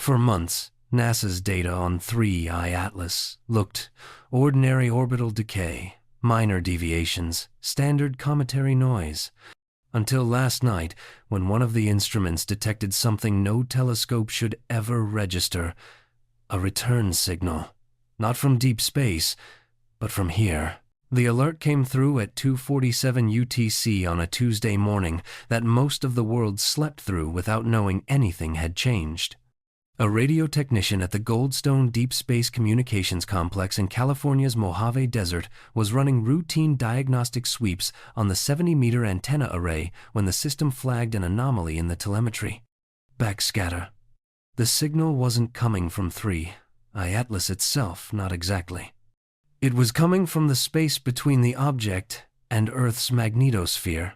For months, NASA's data on 3I Atlas looked ordinary orbital decay, minor deviations, standard cometary noise, until last night when one of the instruments detected something no telescope should ever register, a return signal, not from deep space, but from here. The alert came through at 2:47 UTC on a Tuesday morning that most of the world slept through without knowing anything had changed. A radio technician at the Goldstone Deep Space Communications Complex in California's Mojave Desert was running routine diagnostic sweeps on the 70-meter antenna array when the system flagged an anomaly in the telemetry. Backscatter. The signal wasn't coming from 3I Atlas itself, not exactly. It was coming from the space between the object and Earth's magnetosphere,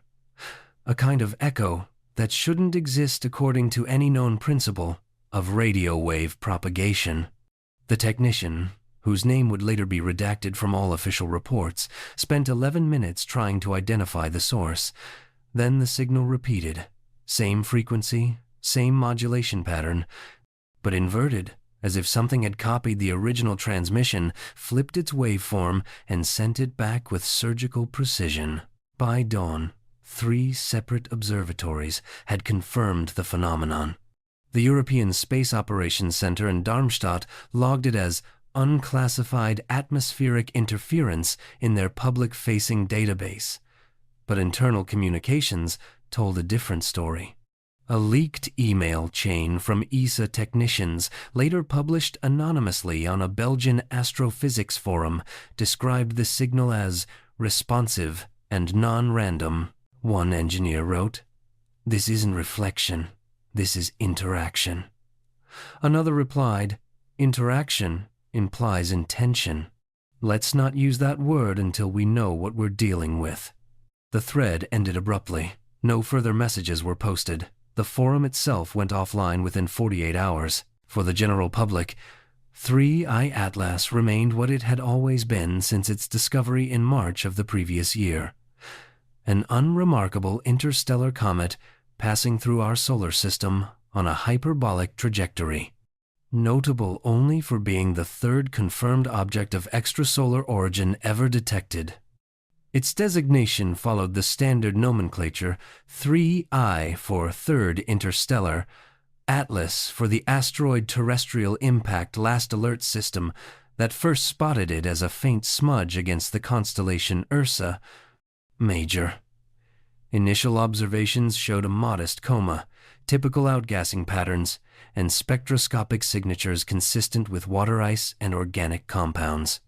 a kind of echo that shouldn't exist according to any known principle of radio wave propagation. The technician, whose name would later be redacted from all official reports, spent 11 minutes trying to identify the source. Then the signal repeated. Same frequency, same modulation pattern, but inverted, as if something had copied the original transmission, flipped its waveform, and sent it back with surgical precision. By dawn, 3 separate observatories had confirmed the phenomenon. The European Space Operations Center in Darmstadt logged it as unclassified atmospheric interference in their public-facing database. But internal communications told a different story. A leaked email chain from ESA technicians, later published anonymously on a Belgian astrophysics forum, described the signal as responsive and non-random. One engineer wrote, "This isn't reflection. This is interaction." Another replied, "Interaction implies intention. Let's not use that word until we know what we're dealing with." The thread ended abruptly. No further messages were posted. The forum itself went offline within 48 hours. For the general public, 3I Atlas remained what it had always been since its discovery in March of the previous year. An unremarkable interstellar comet passing through our solar system on a hyperbolic trajectory. Notable only for being the third confirmed object of extrasolar origin ever detected. Its designation followed the standard nomenclature: 3I for Third Interstellar, Atlas for the Asteroid Terrestrial Impact Last Alert System that first spotted it as a faint smudge against the constellation Ursa Major. Initial observations showed a modest coma, typical outgassing patterns, and spectroscopic signatures consistent with water ice and organic compounds.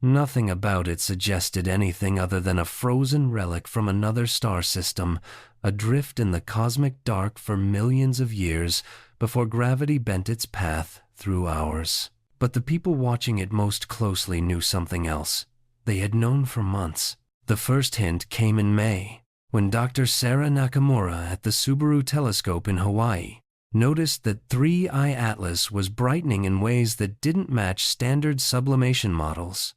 Nothing about it suggested anything other than a frozen relic from another star system, adrift in the cosmic dark for millions of years before gravity bent its path through ours. But the people watching it most closely knew something else. They had known for months. The first hint came in May, when Dr. Sarah Nakamura at the Subaru telescope in Hawaii noticed that 3I Atlas was brightening in ways that didn't match standard sublimation models.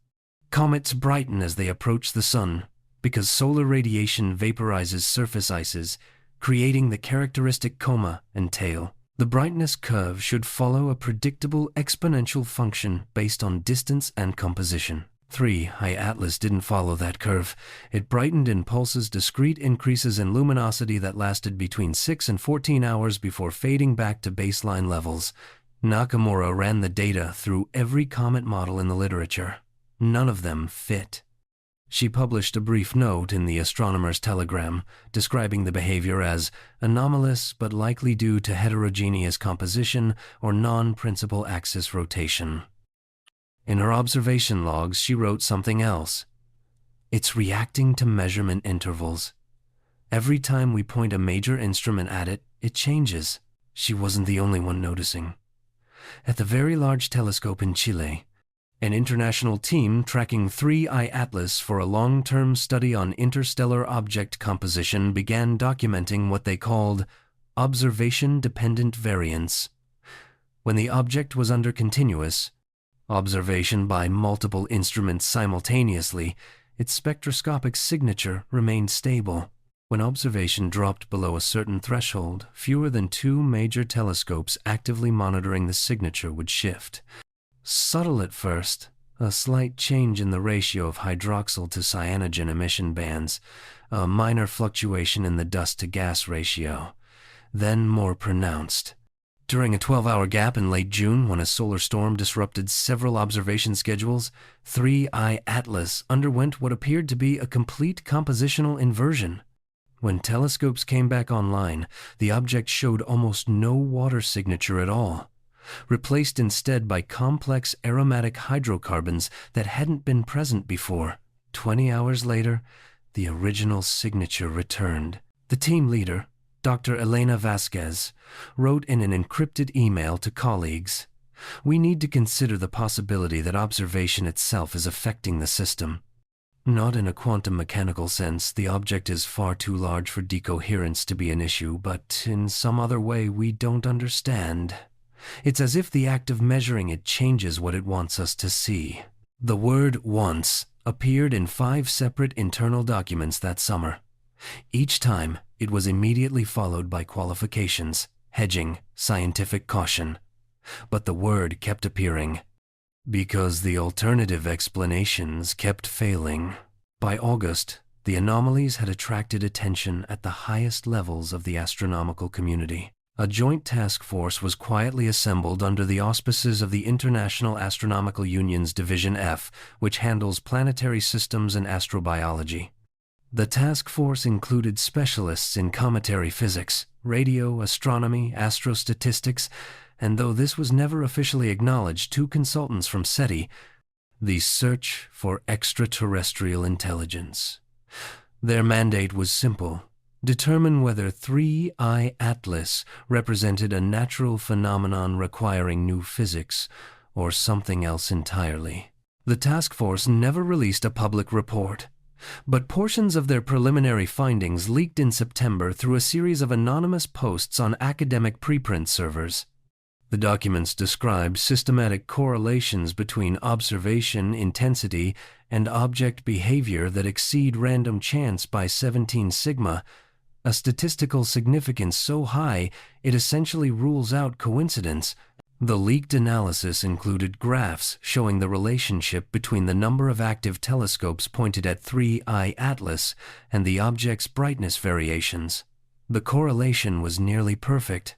Comets brighten as they approach the sun because solar radiation vaporizes surface ices, creating the characteristic coma and tail. The brightness curve should follow a predictable exponential function based on distance and composition. 3I Atlas didn't follow that curve. It brightened in pulses, discrete increases in luminosity that lasted between 6 and 14 hours before fading back to baseline levels. Nakamura ran the data through every comet model in the literature. None of them fit. She published a brief note in the Astronomer's Telegram describing the behavior as anomalous but likely due to heterogeneous composition or non-principal axis rotation. In her observation logs, she wrote something else. "It's reacting to measurement intervals. Every time we point a major instrument at it, it changes." She wasn't the only one noticing. At the Very Large Telescope in Chile, an international team tracking 3I Atlas for a long-term study on interstellar object composition began documenting what they called observation-dependent variance. When the object was under continuous observation by multiple instruments simultaneously, its spectroscopic signature remained stable. When observation dropped below a certain threshold, fewer than 2 major telescopes actively monitoring the signature would shift. Subtle at first, a slight change in the ratio of hydroxyl to cyanogen emission bands, a minor fluctuation in the dust-to-gas ratio, then more pronounced. During a 12-hour gap in late June, when a solar storm disrupted several observation schedules, 3I Atlas underwent what appeared to be a complete compositional inversion. When telescopes came back online, the object showed almost no water signature at all, replaced instead by complex aromatic hydrocarbons that hadn't been present before. 20 hours later, the original signature returned. The team leader, Dr. Elena Vasquez, wrote in an encrypted email to colleagues, "We need to consider the possibility that observation itself is affecting the system. Not in a quantum mechanical sense, the object is far too large for decoherence to be an issue, but in some other way we don't understand. It's as if the act of measuring it changes what it wants us to see." The word "wants" appeared in 5 separate internal documents that summer. Each time, it was immediately followed by qualifications, hedging, scientific caution. But the word kept appearing, because the alternative explanations kept failing. By August, the anomalies had attracted attention at the highest levels of the astronomical community. A joint task force was quietly assembled under the auspices of the International Astronomical Union's Division F, which handles planetary systems and astrobiology. The task force included specialists in cometary physics, radio, astronomy, astrostatistics, and though this was never officially acknowledged, 2 consultants from SETI, the Search for Extraterrestrial Intelligence. Their mandate was simple: determine whether 3I Atlas represented a natural phenomenon requiring new physics or something else entirely. The task force never released a public report, but portions of their preliminary findings leaked in September through a series of anonymous posts on academic preprint servers. The documents describe systematic correlations between observation intensity and object behavior that exceed random chance by 17 sigma, a statistical significance so high it essentially rules out coincidence. The leaked analysis included graphs showing the relationship between the number of active telescopes pointed at 3I Atlas and the object's brightness variations. The correlation was nearly perfect.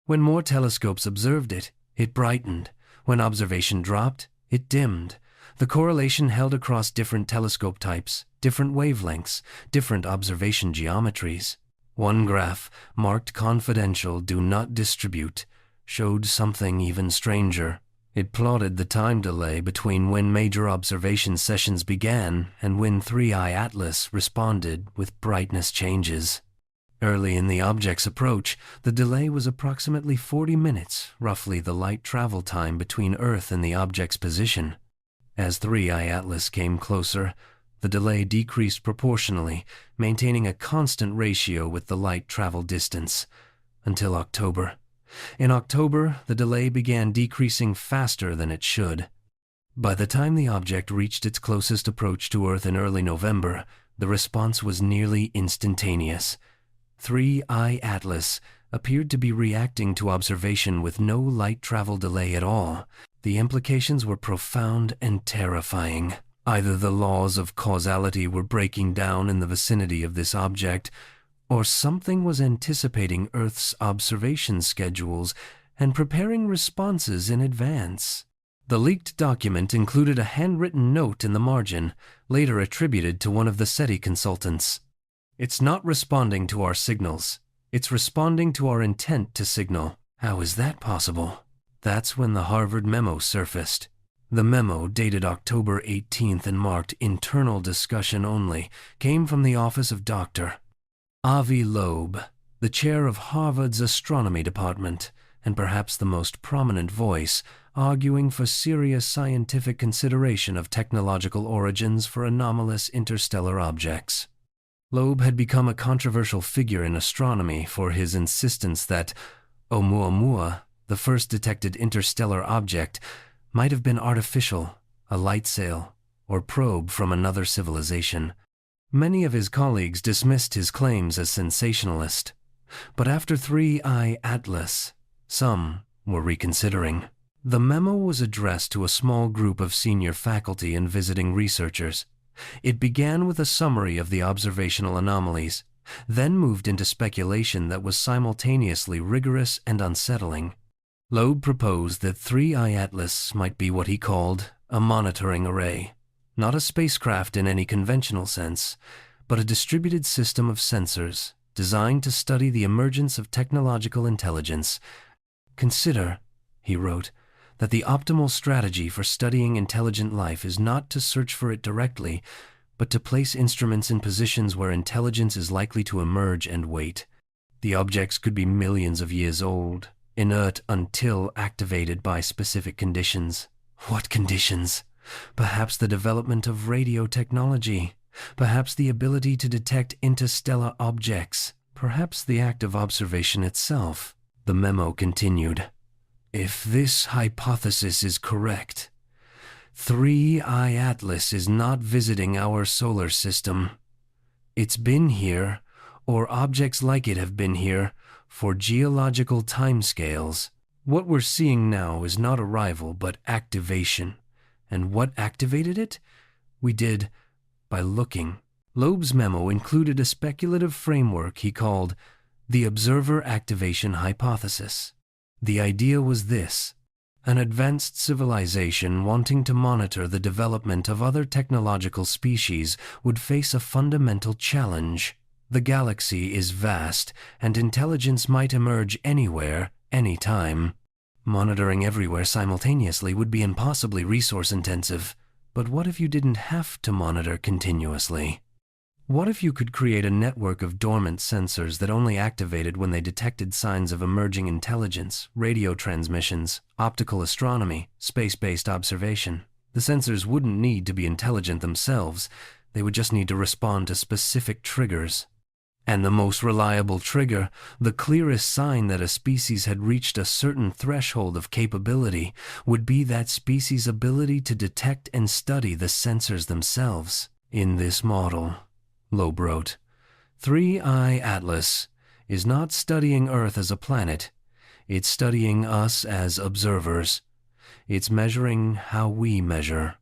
When more telescopes observed it, it brightened. When observation dropped, it dimmed. The correlation held across different telescope types, different wavelengths, different observation geometries. One graph, marked confidential, do not distribute, showed something even stranger. It plotted the time delay between when major observation sessions began and when 3I Atlas responded with brightness changes. Early in the object's approach, the delay was approximately 40 minutes, roughly the light travel time between Earth and the object's position. As 3I Atlas came closer, the delay decreased proportionally, maintaining a constant ratio with the light travel distance, until October. In October, the delay began decreasing faster than it should. By the time the object reached its closest approach to Earth in early November, the response was nearly instantaneous. 3I Atlas appeared to be reacting to observation with no light travel delay at all. The implications were profound and terrifying. Either the laws of causality were breaking down in the vicinity of this object, or something was anticipating Earth's observation schedules and preparing responses in advance. The leaked document included a handwritten note in the margin, later attributed to one of the SETI consultants. "It's not responding to our signals. It's responding to our intent to signal." How is that possible? That's when the Harvard memo surfaced. The memo, dated October 18th and marked "internal discussion only," came from the office of Dr. Avi Loeb, the chair of Harvard's astronomy department, and perhaps the most prominent voice, arguing for serious scientific consideration of technological origins for anomalous interstellar objects. Loeb had become a controversial figure in astronomy for his insistence that Oumuamua, the first detected interstellar object, might have been artificial, a light sail, or probe from another civilization. Many of his colleagues dismissed his claims as sensationalist, but after 3I Atlas, some were reconsidering. The memo was addressed to a small group of senior faculty and visiting researchers. It began with a summary of the observational anomalies, then moved into speculation that was simultaneously rigorous and unsettling. Loeb proposed that 3I Atlas might be what he called a monitoring array, not a spacecraft in any conventional sense, but a distributed system of sensors designed to study the emergence of technological intelligence. Consider, he wrote, that the optimal strategy for studying intelligent life is not to search for it directly, but to place instruments in positions where intelligence is likely to emerge and wait. The objects could be millions of years old, inert until activated by specific conditions. What conditions? Perhaps the development of radio technology, perhaps the ability to detect interstellar objects, perhaps the act of observation itself. The memo continued. If this hypothesis is correct, 3I Atlas is not visiting our solar system. It's been here, or objects like it have been here, for geological timescales. What we're seeing now is not arrival, but activation. And what activated it? We did by looking. Loeb's memo included a speculative framework he called the Observer Activation Hypothesis. The idea was this: an advanced civilization wanting to monitor the development of other technological species would face a fundamental challenge. The galaxy is vast, and intelligence might emerge anywhere, anytime. Monitoring everywhere simultaneously would be impossibly resource-intensive. But what if you didn't have to monitor continuously? What if you could create a network of dormant sensors that only activated when they detected signs of emerging intelligence, radio transmissions, optical astronomy, space-based observation? The sensors wouldn't need to be intelligent themselves. They would just need to respond to specific triggers. And the most reliable trigger, the clearest sign that a species had reached a certain threshold of capability, would be that species' ability to detect and study the sensors themselves. In this model, Loeb wrote, 3I Atlas is not studying Earth as a planet. It's studying us as observers. It's measuring how we measure.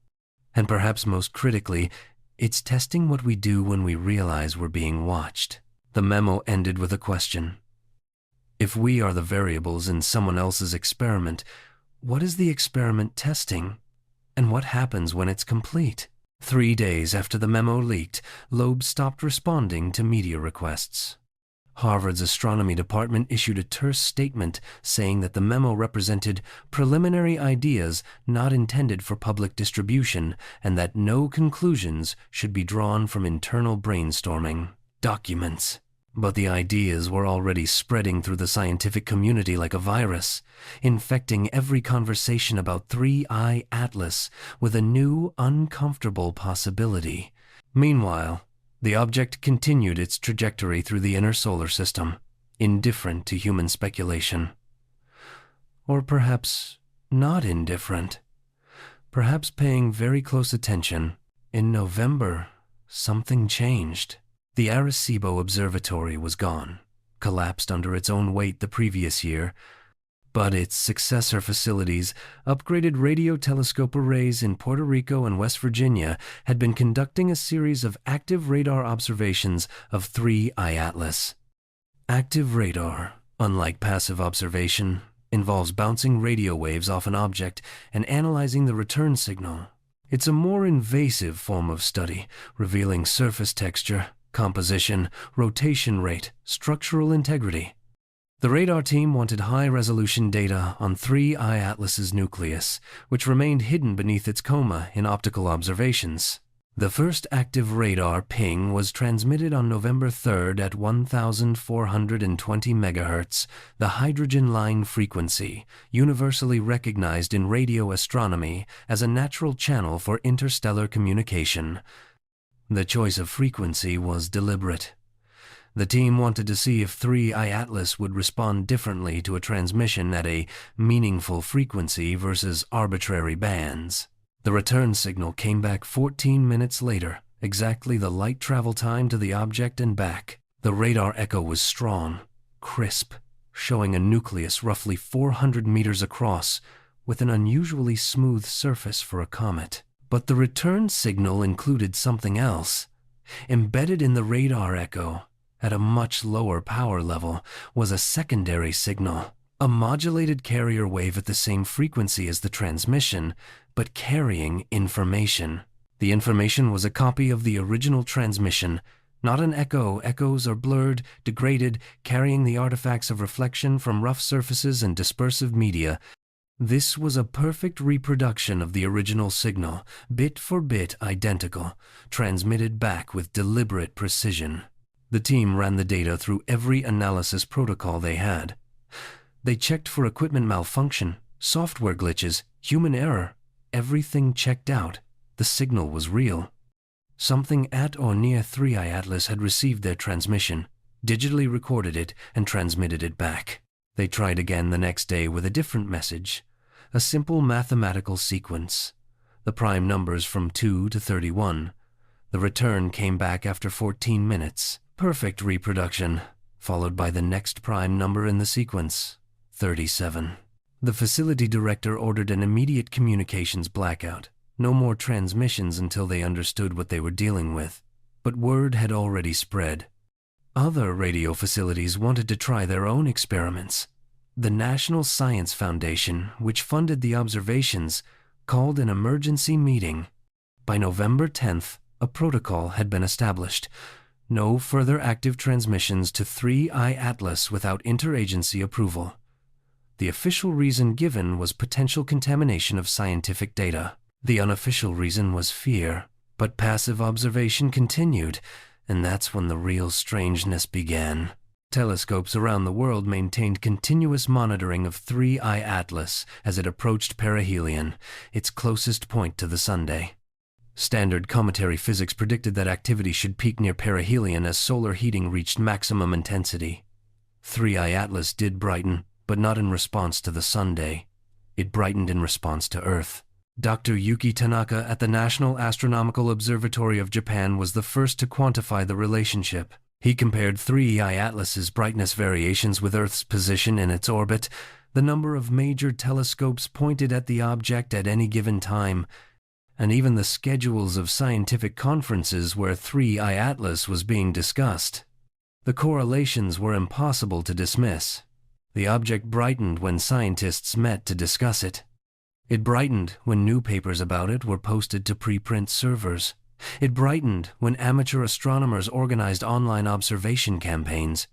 And perhaps most critically, it's testing what we do when we realize we're being watched. The memo ended with a question. If we are the variables in someone else's experiment, what is the experiment testing? And what happens when it's complete? 3 days after the memo leaked, Loeb stopped responding to media requests. Harvard's astronomy department issued a terse statement saying that the memo represented preliminary ideas not intended for public distribution and that no conclusions should be drawn from internal brainstorming. Documents. But the ideas were already spreading through the scientific community like a virus, infecting every conversation about 3I Atlas with a new, uncomfortable possibility. Meanwhile, the object continued its trajectory through the inner solar system, indifferent to human speculation. Or perhaps not indifferent. Perhaps paying very close attention. In November, something changed. The Arecibo Observatory was gone, collapsed under its own weight the previous year, but its successor facilities, upgraded radio telescope arrays in Puerto Rico and West Virginia, had been conducting a series of active radar observations of 3I Atlas. Active radar, unlike passive observation, involves bouncing radio waves off an object and analyzing the return signal. It's a more invasive form of study, revealing surface texture, composition, rotation rate, structural integrity. The radar team wanted high-resolution data on 3I Atlas's nucleus, which remained hidden beneath its coma in optical observations. The first active radar ping was transmitted on November 3rd at 1,420 MHz, the hydrogen line frequency, universally recognized in radio astronomy as a natural channel for interstellar communication. The choice of frequency was deliberate. The team wanted to see if 3I Atlas would respond differently to a transmission at a meaningful frequency versus arbitrary bands. The return signal came back 14 minutes later, exactly the light travel time to the object and back. The radar echo was strong, crisp, showing a nucleus roughly 400 meters across, with an unusually smooth surface for a comet. But the return signal included something else. Embedded in the radar echo, at a much lower power level, was a secondary signal, a modulated carrier wave at the same frequency as the transmission, but carrying information. The information was a copy of the original transmission, not an echo. Echoes are blurred, degraded, carrying the artifacts of reflection from rough surfaces and dispersive media. This was a perfect reproduction of the original signal, bit for bit identical, transmitted back with deliberate precision. The team ran the data through every analysis protocol they had. They checked for equipment malfunction, software glitches, human error. Everything checked out. The signal was real. Something at or near 3I Atlas had received their transmission, digitally recorded it, and transmitted it back. They tried again the next day with a different message. A simple mathematical sequence. The prime numbers from 2 to 31. The return came back after 14 minutes. Perfect reproduction, followed by the next prime number in the sequence, 37. The facility director ordered an immediate communications blackout. No more transmissions until they understood what they were dealing with. But word had already spread. Other radio facilities wanted to try their own experiments. The National Science Foundation, which funded the observations, called an emergency meeting. By November 10th, a protocol had been established. No further active transmissions to 3I Atlas without interagency approval. The official reason given was potential contamination of scientific data. The unofficial reason was fear. But passive observation continued, and that's when the real strangeness began. Telescopes around the world maintained continuous monitoring of 3I Atlas as it approached perihelion, its closest point to the Sunday. Standard cometary physics predicted that activity should peak near perihelion as solar heating reached maximum intensity. 3I Atlas did brighten, but not in response to the Sunday. It brightened in response to Earth. Dr. Yuki Tanaka at the National Astronomical Observatory of Japan was the first to quantify the relationship. He compared 3I Atlas's brightness variations with Earth's position in its orbit, the number of major telescopes pointed at the object at any given time, and even the schedules of scientific conferences where 3I Atlas was being discussed. The correlations were impossible to dismiss. The object brightened when scientists met to discuss it. It brightened when new papers about it were posted to preprint servers. It brightened when amateur astronomers organized online observation campaigns.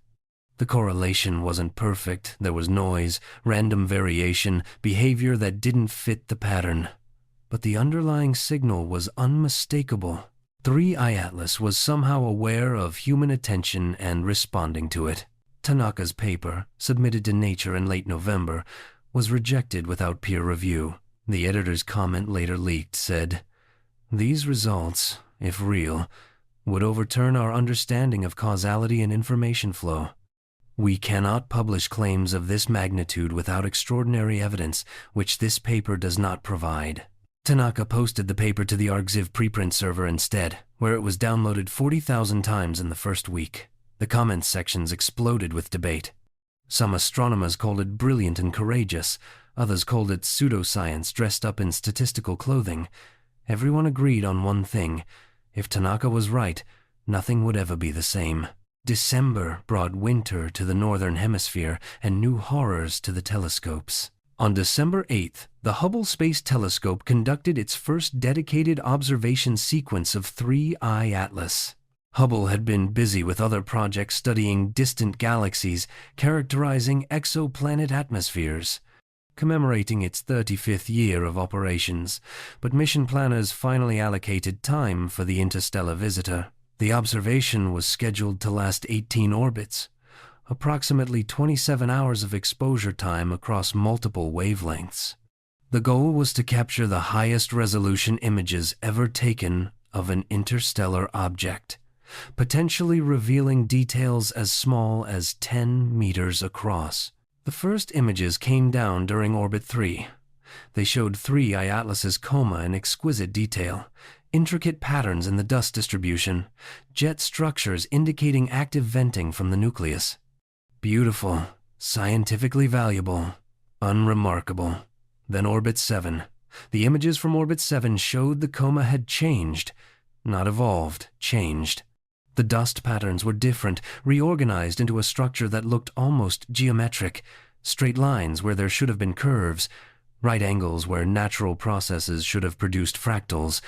The correlation wasn't perfect. There was noise, random variation, behavior that didn't fit the pattern. But the underlying signal was unmistakable. 3I Atlas was somehow aware of human attention and responding to it. Tanaka's paper, submitted to Nature in late November, was rejected without peer review. The editor's comment later leaked said, "These results, if real, would overturn our understanding of causality and information flow. We cannot publish claims of this magnitude without extraordinary evidence, which this paper does not provide." Tanaka posted the paper to the arXiv preprint server instead, where it was downloaded 40,000 times in the first week. The comments sections exploded with debate. Some astronomers called it brilliant and courageous. Others called it pseudoscience dressed up in statistical clothing. Everyone agreed on one thing. If Tanaka was right, nothing would ever be the same. December brought winter to the northern hemisphere and new horrors to the telescopes. On December 8th, the Hubble Space Telescope conducted its first dedicated observation sequence of 3I Atlas. Hubble had been busy with other projects studying distant galaxies, characterizing exoplanet atmospheres, commemorating its 35th year of operations, but mission planners finally allocated time for the interstellar visitor. The observation was scheduled to last 18 orbits, approximately 27 hours of exposure time across multiple wavelengths. The goal was to capture the highest resolution images ever taken of an interstellar object, potentially revealing details as small as 10 meters across. The first images came down during Orbit 3. They showed 3I Atlas's coma in exquisite detail, intricate patterns in the dust distribution, jet structures indicating active venting from the nucleus. Beautiful, scientifically valuable, unremarkable. Then Orbit 7. The images from Orbit 7 showed the coma had changed. Not evolved, changed. The dust patterns were different, reorganized into a structure that looked almost geometric. Straight lines where there should have been curves, right angles where natural processes should have produced fractals.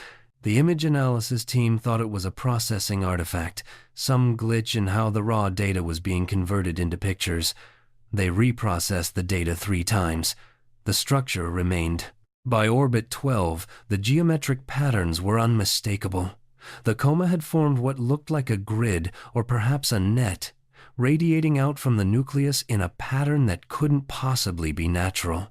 The image analysis team thought it was a processing artifact, some glitch in how the raw data was being converted into pictures. They reprocessed the data 3 times. The structure remained. By Orbit 12, the geometric patterns were unmistakable. The coma had formed what looked like a grid, or perhaps a net, radiating out from the nucleus in a pattern that couldn't possibly be natural.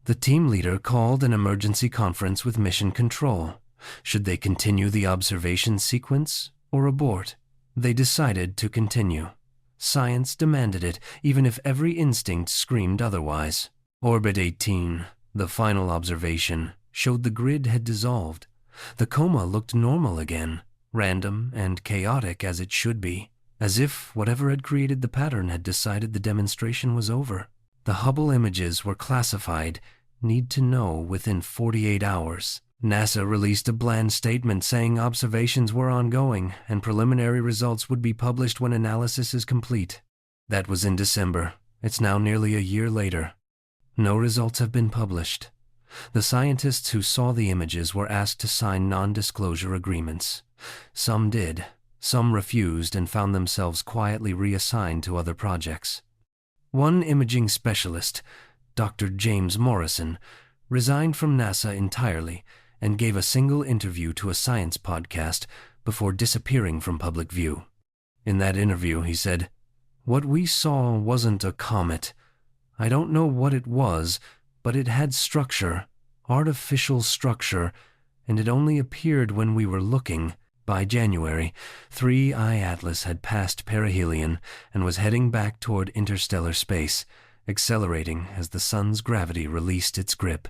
The team leader called an emergency conference with Mission Control. Should they continue the observation sequence or abort? They decided to continue. Science demanded it, even if every instinct screamed otherwise. Orbit 18, the final observation, showed the grid had dissolved. The coma looked normal again, random and chaotic as it should be, as if whatever had created the pattern had decided the demonstration was over. The Hubble images were classified, need to know within 48 hours. NASA released a bland statement saying observations were ongoing and preliminary results would be published when analysis is complete. That was in December. It's now nearly a year later. No results have been published. The scientists who saw the images were asked to sign non-disclosure agreements. Some did. Some refused and found themselves quietly reassigned to other projects. One imaging specialist, Dr. James Morrison, resigned from NASA entirely and gave a single interview to a science podcast before disappearing from public view. In that interview, he said, "What we saw wasn't a comet. I don't know what it was, but it had structure, artificial structure, and it only appeared when we were looking." By January, 3I Atlas had passed perihelion and was heading back toward interstellar space, accelerating as the sun's gravity released its grip.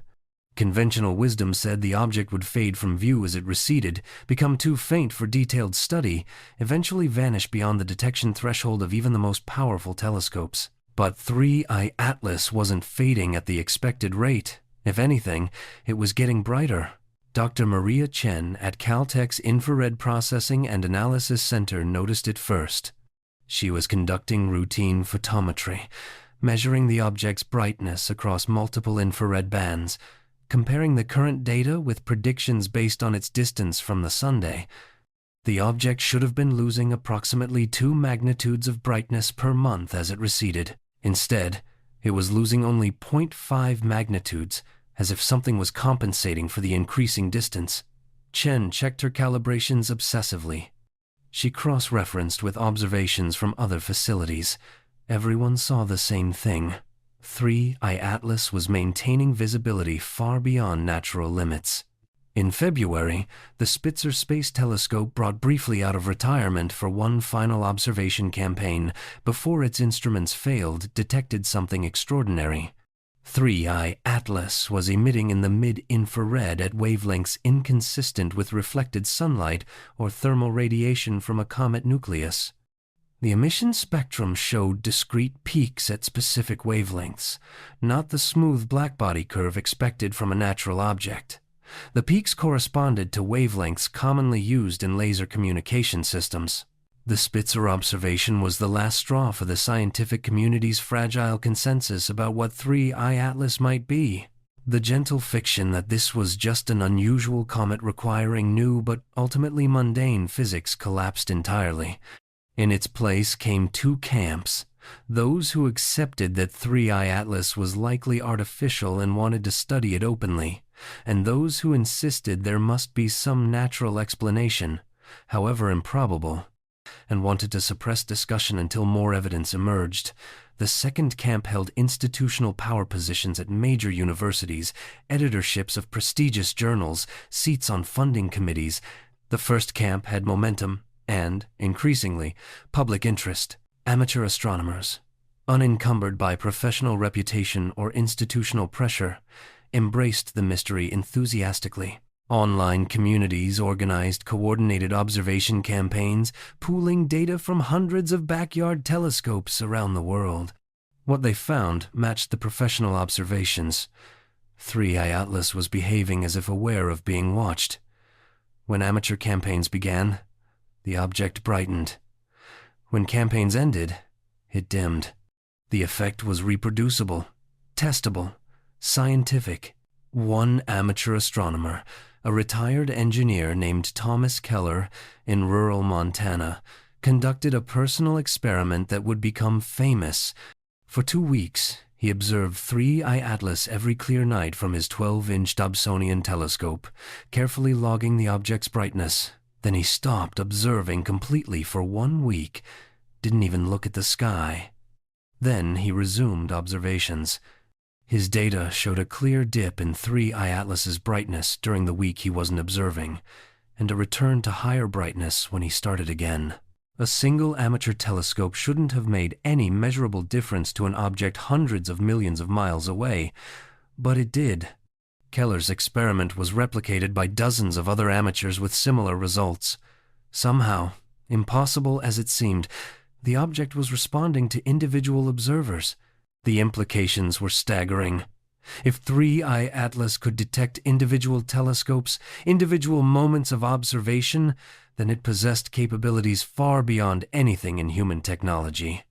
Conventional wisdom said the object would fade from view as it receded, become too faint for detailed study, eventually vanish beyond the detection threshold of even the most powerful telescopes. But 3I Atlas wasn't fading at the expected rate. If anything, it was getting brighter. Dr. Maria Chen at Caltech's Infrared Processing and Analysis Center noticed it first. She was conducting routine photometry, measuring the object's brightness across multiple infrared bands, comparing the current data with predictions based on its distance from the Sunday. The object should have been losing approximately 2 magnitudes of brightness per month as it receded. Instead, it was losing only 0.5 magnitudes, as if something was compensating for the increasing distance. Chen checked her calibrations obsessively. She cross-referenced with observations from other facilities. Everyone saw the same thing. 3I Atlas was maintaining visibility far beyond natural limits. In February, the Spitzer Space Telescope, brought briefly out of retirement for one final observation campaign before its instruments failed, detected something extraordinary. 3I Atlas was emitting in the mid-infrared at wavelengths inconsistent with reflected sunlight or thermal radiation from a comet nucleus. The emission spectrum showed discrete peaks at specific wavelengths, not the smooth blackbody curve expected from a natural object. The peaks corresponded to wavelengths commonly used in laser communication systems. The Spitzer observation was the last straw for the scientific community's fragile consensus about what 3I Atlas might be. The gentle fiction that this was just an unusual comet requiring new but ultimately mundane physics collapsed entirely. In its place came 2 camps, those who accepted that 3I Atlas was likely artificial and wanted to study it openly, and those who insisted there must be some natural explanation, however improbable, and wanted to suppress discussion until more evidence emerged. The second camp held institutional power positions at major universities, editorships of prestigious journals, seats on funding committees. The first camp had momentum and, increasingly, public interest. Amateur astronomers, unencumbered by professional reputation or institutional pressure, embraced the mystery enthusiastically. Online communities organized coordinated observation campaigns, pooling data from hundreds of backyard telescopes around the world. What they found matched the professional observations. 3I Atlas was behaving as if aware of being watched. When amateur campaigns began, the object brightened. When campaigns ended, it dimmed. The effect was reproducible, testable, scientific. One amateur astronomer, a retired engineer named Thomas Keller in rural Montana, conducted a personal experiment that would become famous. For 2 weeks, he observed 3I Atlas every clear night from his 12-inch Dobsonian telescope, carefully logging the object's brightness. Then he stopped observing completely for 1 week, didn't even look at the sky. Then he resumed observations. His data showed a clear dip in 3I Atlas's brightness during the week he wasn't observing, and a return to higher brightness when he started again. A single amateur telescope shouldn't have made any measurable difference to an object hundreds of millions of miles away, but it did. Keller's experiment was replicated by dozens of other amateurs with similar results. Somehow, impossible as it seemed, the object was responding to individual observers. The implications were staggering. If 3I Atlas could detect individual telescopes, individual moments of observation, then it possessed capabilities far beyond anything in human technology.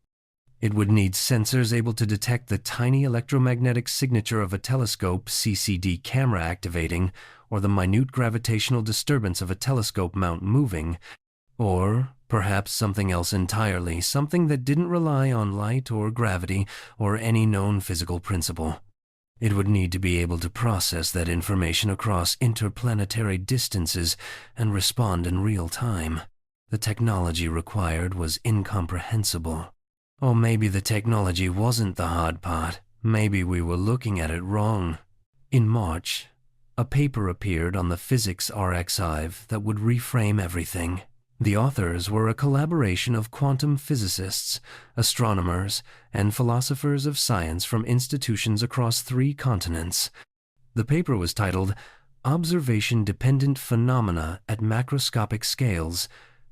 It would need sensors able to detect the tiny electromagnetic signature of a telescope CCD camera activating, or the minute gravitational disturbance of a telescope mount moving, or perhaps something else entirely, something that didn't rely on light or gravity or any known physical principle. It would need to be able to process that information across interplanetary distances and respond in real time. The technology required was incomprehensible. Or maybe the technology wasn't the hard part. Maybe we were looking at it wrong. In March, a paper appeared on the Physics RxIve that would reframe everything. The authors were a collaboration of quantum physicists, astronomers, and philosophers of science from institutions across 3 continents. The paper was titled Observation-Dependent Phenomena at Macroscopic Scales,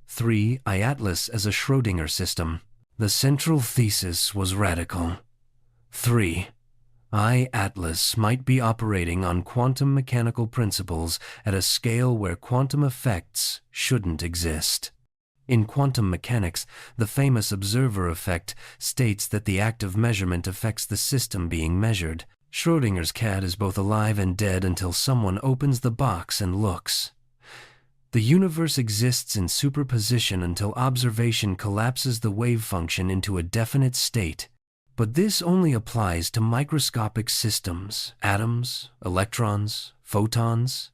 3I Atlas as a Schrödinger System. The central thesis was radical. 3I Atlas might be operating on quantum mechanical principles at a scale where quantum effects shouldn't exist. In quantum mechanics, the famous observer effect states that the act of measurement affects the system being measured. Schrödinger's cat is both alive and dead until someone opens the box and looks. The universe exists in superposition until observation collapses the wave function into a definite state. But this only applies to microscopic systems, atoms, electrons, photons.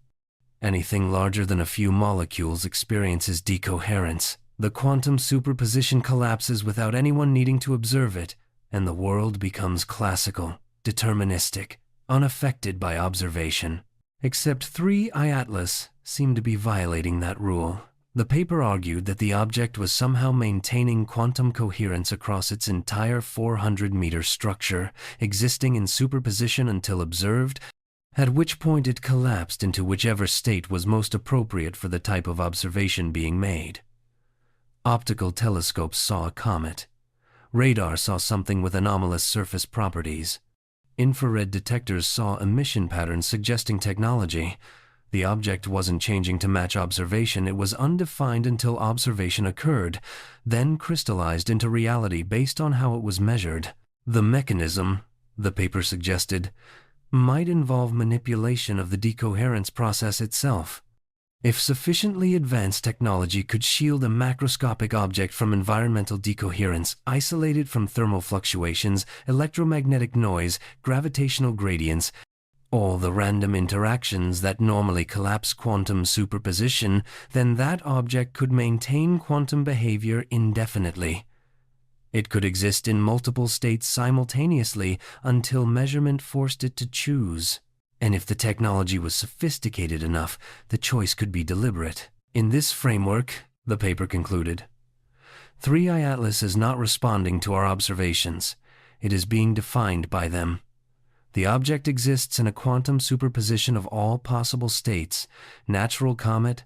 Anything larger than a few molecules experiences decoherence. The quantum superposition collapses without anyone needing to observe it, and the world becomes classical, deterministic, unaffected by observation. Except 3I Atlas seemed to be violating that rule. The paper argued that the object was somehow maintaining quantum coherence across its entire 400-meter structure, existing in superposition until observed, at which point it collapsed into whichever state was most appropriate for the type of observation being made. Optical telescopes saw a comet. Radar saw something with anomalous surface properties. Infrared detectors saw emission patterns suggesting technology. The object wasn't changing to match observation. It was undefined until observation occurred, then crystallized into reality based on how it was measured. The mechanism, the paper suggested, might involve manipulation of the decoherence process itself. If sufficiently advanced technology could shield a macroscopic object from environmental decoherence, isolate it from thermal fluctuations, electromagnetic noise, gravitational gradients, all the random interactions that normally collapse quantum superposition, then that object could maintain quantum behavior indefinitely. It could exist in multiple states simultaneously until measurement forced it to choose. And if the technology was sophisticated enough, the choice could be deliberate. In this framework, the paper concluded, 3I Atlas is not responding to our observations. It is being defined by them. The object exists in a quantum superposition of all possible states: natural comet,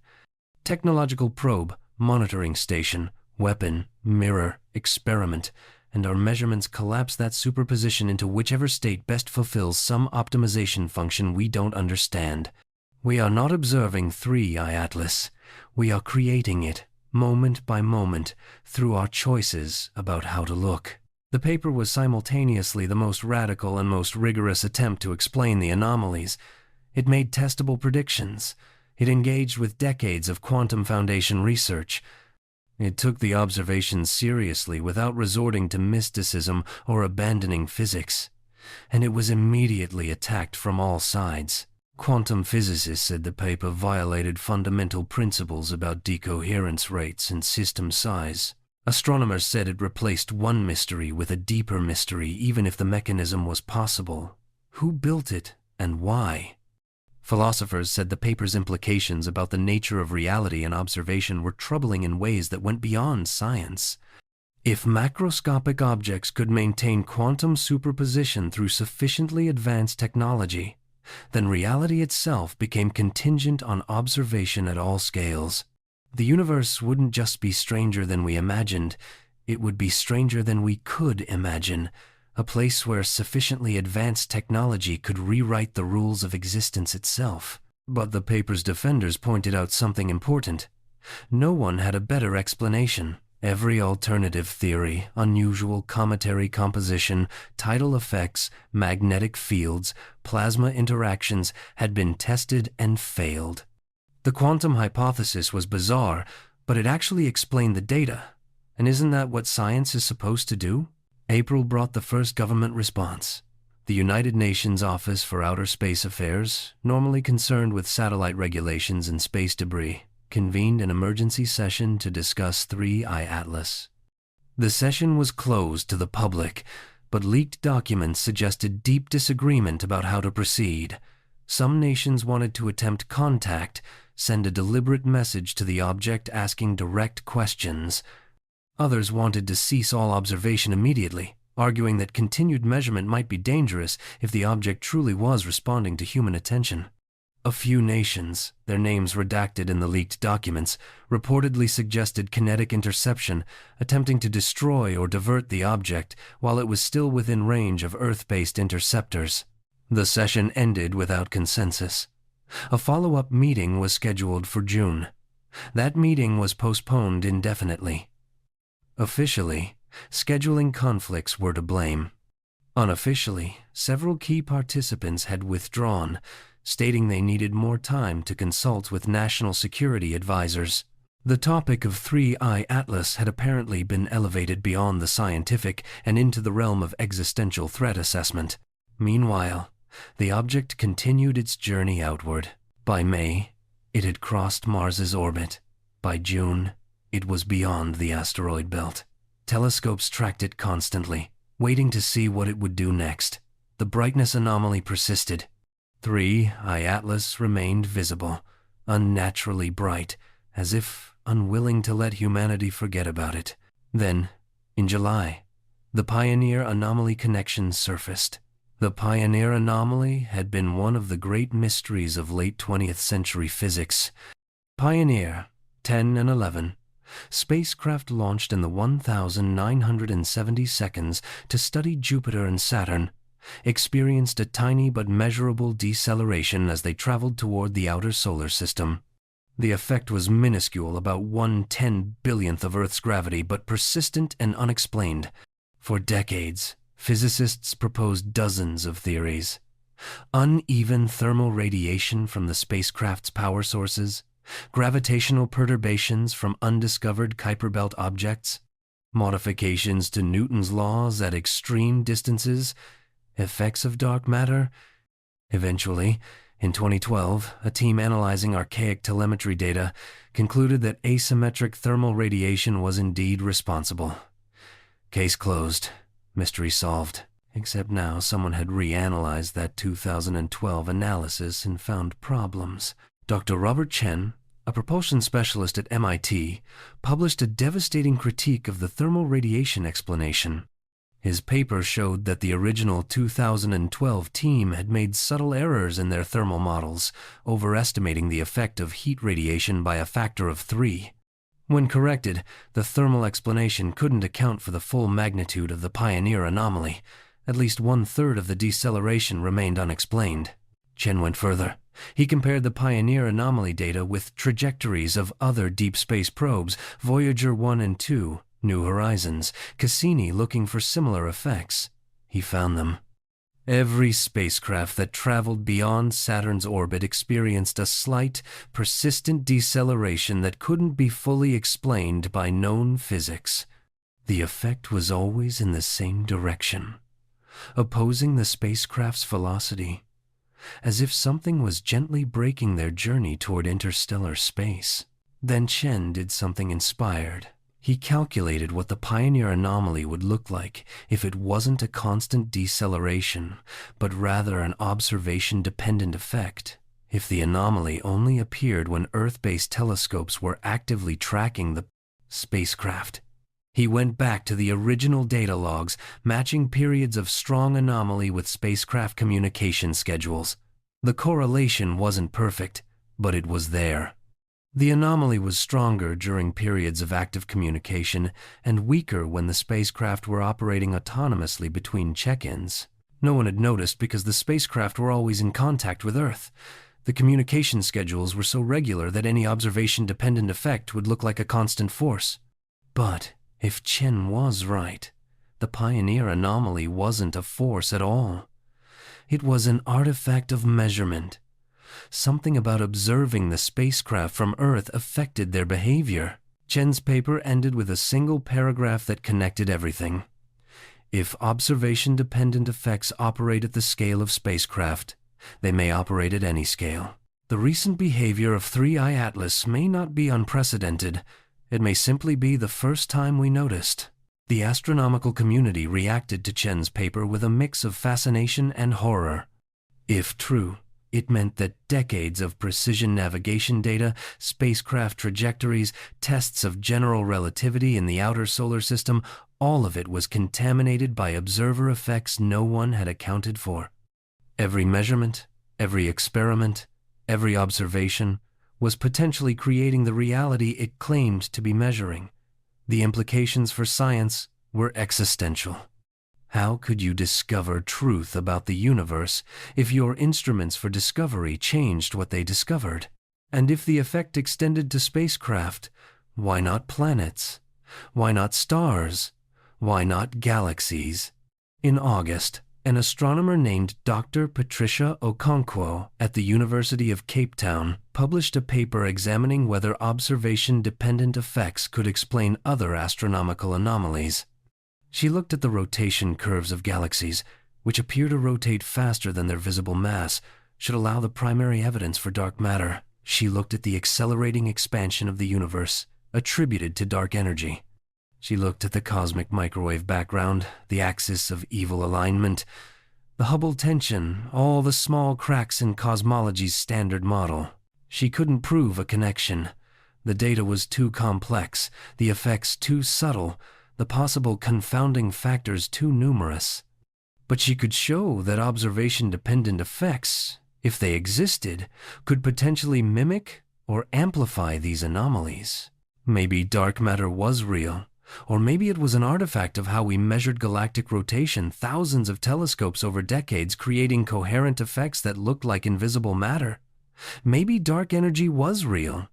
technological probe, monitoring station, weapon, mirror, experiment, and our measurements collapse that superposition into whichever state best fulfills some optimization function we don't understand. We are not observing 3I Atlas. We are creating it, moment by moment, through our choices about how to look. The paper was simultaneously the most radical and most rigorous attempt to explain the anomalies. It made testable predictions. It engaged with decades of quantum foundation research. It took the observations seriously without resorting to mysticism or abandoning physics. And it was immediately attacked from all sides. Quantum physicists said the paper violated fundamental principles about decoherence rates and system size. Astronomers said it replaced one mystery with a deeper mystery, even if the mechanism was possible. Who built it, and why? Philosophers said the paper's implications about the nature of reality and observation were troubling in ways that went beyond science. If macroscopic objects could maintain quantum superposition through sufficiently advanced technology, then reality itself became contingent on observation at all scales. The universe wouldn't just be stranger than we imagined, it would be stranger than we could imagine, a place where sufficiently advanced technology could rewrite the rules of existence itself. But the paper's defenders pointed out something important. No one had a better explanation. Every alternative theory, unusual cometary composition, tidal effects, magnetic fields, plasma interactions, had been tested and failed. The quantum hypothesis was bizarre, but it actually explained the data. And isn't that what science is supposed to do? April brought the first government response. The United Nations Office for Outer Space Affairs, normally concerned with satellite regulations and space debris, convened an emergency session to discuss 3I Atlas. The session was closed to the public, but leaked documents suggested deep disagreement about how to proceed. Some nations wanted to attempt contact, send a deliberate message to the object asking direct questions. Others wanted to cease all observation immediately, arguing that continued measurement might be dangerous if the object truly was responding to human attention. A few nations, their names redacted in the leaked documents, reportedly suggested kinetic interception, attempting to destroy or divert the object while it was still within range of Earth-based interceptors. The session ended without consensus. A follow-up meeting was scheduled for June. That meeting was postponed indefinitely. Officially, scheduling conflicts were to blame. Unofficially, several key participants had withdrawn, stating they needed more time to consult with national security advisors. The topic of 3I Atlas had apparently been elevated beyond the scientific and into the realm of existential threat assessment. Meanwhile, the object continued its journey outward. By May, it had crossed Mars's orbit. By June, it was beyond the asteroid belt. Telescopes tracked it constantly, waiting to see what it would do next. The brightness anomaly persisted. 3I Atlas remained visible, unnaturally bright, as if unwilling to let humanity forget about it. Then, in July, the Pioneer anomaly connection surfaced. The Pioneer anomaly had been one of the great mysteries of late 20th century physics. Pioneer 10 and 11, spacecraft launched in the 1,970 seconds to study Jupiter and Saturn, experienced a tiny but measurable deceleration as they traveled toward the outer solar system. The effect was minuscule, about 1/10,000,000th of Earth's gravity, but persistent and unexplained. For decades, physicists proposed dozens of theories. Uneven thermal radiation from the spacecraft's power sources, gravitational perturbations from undiscovered Kuiper Belt objects, modifications to Newton's laws at extreme distances, effects of dark matter. Eventually, in 2012, a team analyzing archaic telemetry data concluded that asymmetric thermal radiation was indeed responsible. Case closed. Mystery solved. Except now someone had reanalyzed that 2012 analysis and found problems. Dr. Robert Chen, a propulsion specialist at MIT, published a devastating critique of the thermal radiation explanation. His paper showed that the original 2012 team had made subtle errors in their thermal models, overestimating the effect of heat radiation by a factor of 3. When corrected, the thermal explanation couldn't account for the full magnitude of the Pioneer anomaly. At least 1/3 of the deceleration remained unexplained. Chen went further. He compared the Pioneer anomaly data with trajectories of other deep space probes, Voyager 1 and 2, New Horizons, Cassini, looking for similar effects. He found them. Every spacecraft that traveled beyond Saturn's orbit experienced a slight, persistent deceleration that couldn't be fully explained by known physics. The effect was always in the same direction, opposing the spacecraft's velocity, as if something was gently braking their journey toward interstellar space. Then Chen did something inspired. He calculated what the Pioneer anomaly would look like if it wasn't a constant deceleration, but rather an observation-dependent effect. If the anomaly only appeared when Earth-based telescopes were actively tracking the spacecraft. He went back to the original data logs, matching periods of strong anomaly with spacecraft communication schedules. The correlation wasn't perfect, but it was there. The anomaly was stronger during periods of active communication and weaker when the spacecraft were operating autonomously between check-ins. No one had noticed because the spacecraft were always in contact with Earth. The communication schedules were so regular that any observation-dependent effect would look like a constant force. But if Chen was right, the Pioneer anomaly wasn't a force at all. It was an artifact of measurement. Something about observing the spacecraft from Earth affected their behavior. Chen's paper ended with a single paragraph that connected everything. If observation-dependent effects operate at the scale of spacecraft, they may operate at any scale. The recent behavior of 3I Atlas may not be unprecedented. It may simply be the first time we noticed. The astronomical community reacted to Chen's paper with a mix of fascination and horror. If true, it meant that decades of precision navigation data, spacecraft trajectories, tests of general relativity in the outer solar system, all of it was contaminated by observer effects no one had accounted for. Every measurement, every experiment, every observation was potentially creating the reality it claimed to be measuring. The implications for science were existential. How could you discover truth about the universe if your instruments for discovery changed what they discovered? And if the effect extended to spacecraft, why not planets? Why not stars? Why not galaxies? In August, an astronomer named Dr. Patricia Okonkwo at the University of Cape Town published a paper examining whether observation-dependent effects could explain other astronomical anomalies. She looked at the rotation curves of galaxies, which appear to rotate faster than their visible mass, should allow the primary evidence for dark matter. She looked at the accelerating expansion of the universe, attributed to dark energy. She looked at the cosmic microwave background, the axis of evil alignment, the Hubble tension, all the small cracks in cosmology's standard model. She couldn't prove a connection. The data was too complex, the effects too subtle, the possible confounding factors too numerous. But she could show that observation-dependent effects, if they existed, could potentially mimic or amplify these anomalies. Maybe dark matter was real, or maybe it was an artifact of how we measured galactic rotation, thousands of telescopes over decades creating coherent effects that looked like invisible matter. Maybe dark energy was real.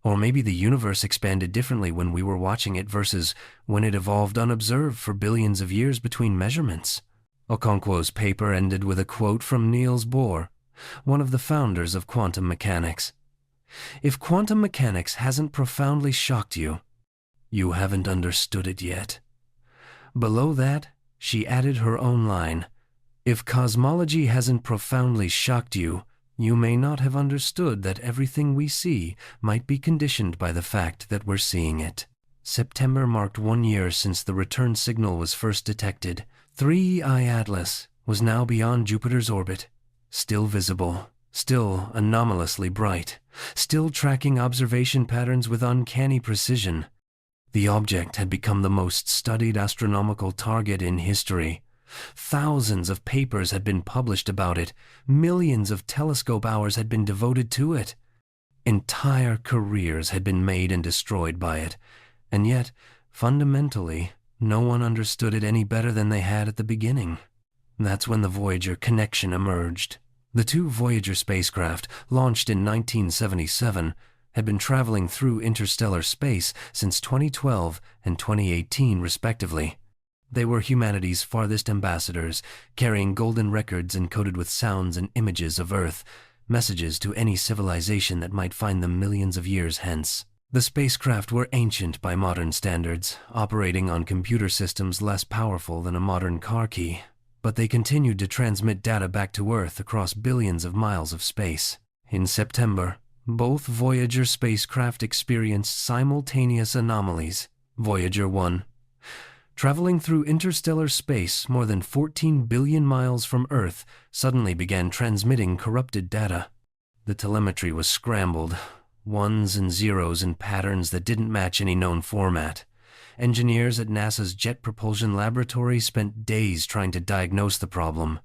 Or maybe the universe expanded differently when we were watching it versus when it evolved unobserved for billions of years between measurements. Okonkwo's paper ended with a quote from Niels Bohr, one of the founders of quantum mechanics. If quantum mechanics hasn't profoundly shocked you, you haven't understood it yet. Below that, she added her own line. If cosmology hasn't profoundly shocked you, you may not have understood that everything we see might be conditioned by the fact that we're seeing it. September marked 1 year since the return signal was first detected. 3I Atlas was now beyond Jupiter's orbit, still visible, still anomalously bright, still tracking observation patterns with uncanny precision. The object had become the most studied astronomical target in history. Thousands of papers had been published about it. Millions of telescope hours had been devoted to it. Entire careers had been made and destroyed by it. And yet, fundamentally, no one understood it any better than they had at the beginning. That's when the Voyager connection emerged. The two Voyager spacecraft, launched in 1977, had been traveling through interstellar space since 2012 and 2018, respectively. They were humanity's farthest ambassadors, carrying golden records encoded with sounds and images of Earth, messages to any civilization that might find them millions of years hence. The spacecraft were ancient by modern standards, operating on computer systems less powerful than a modern car key, but they continued to transmit data back to Earth across billions of miles of space. In September, both Voyager spacecraft experienced simultaneous anomalies. Voyager 1, traveling through interstellar space more than 14 billion miles from Earth, suddenly began transmitting corrupted data. The telemetry was scrambled, ones and zeros in patterns that didn't match any known format. Engineers at NASA's Jet Propulsion Laboratory spent days trying to diagnose the problem.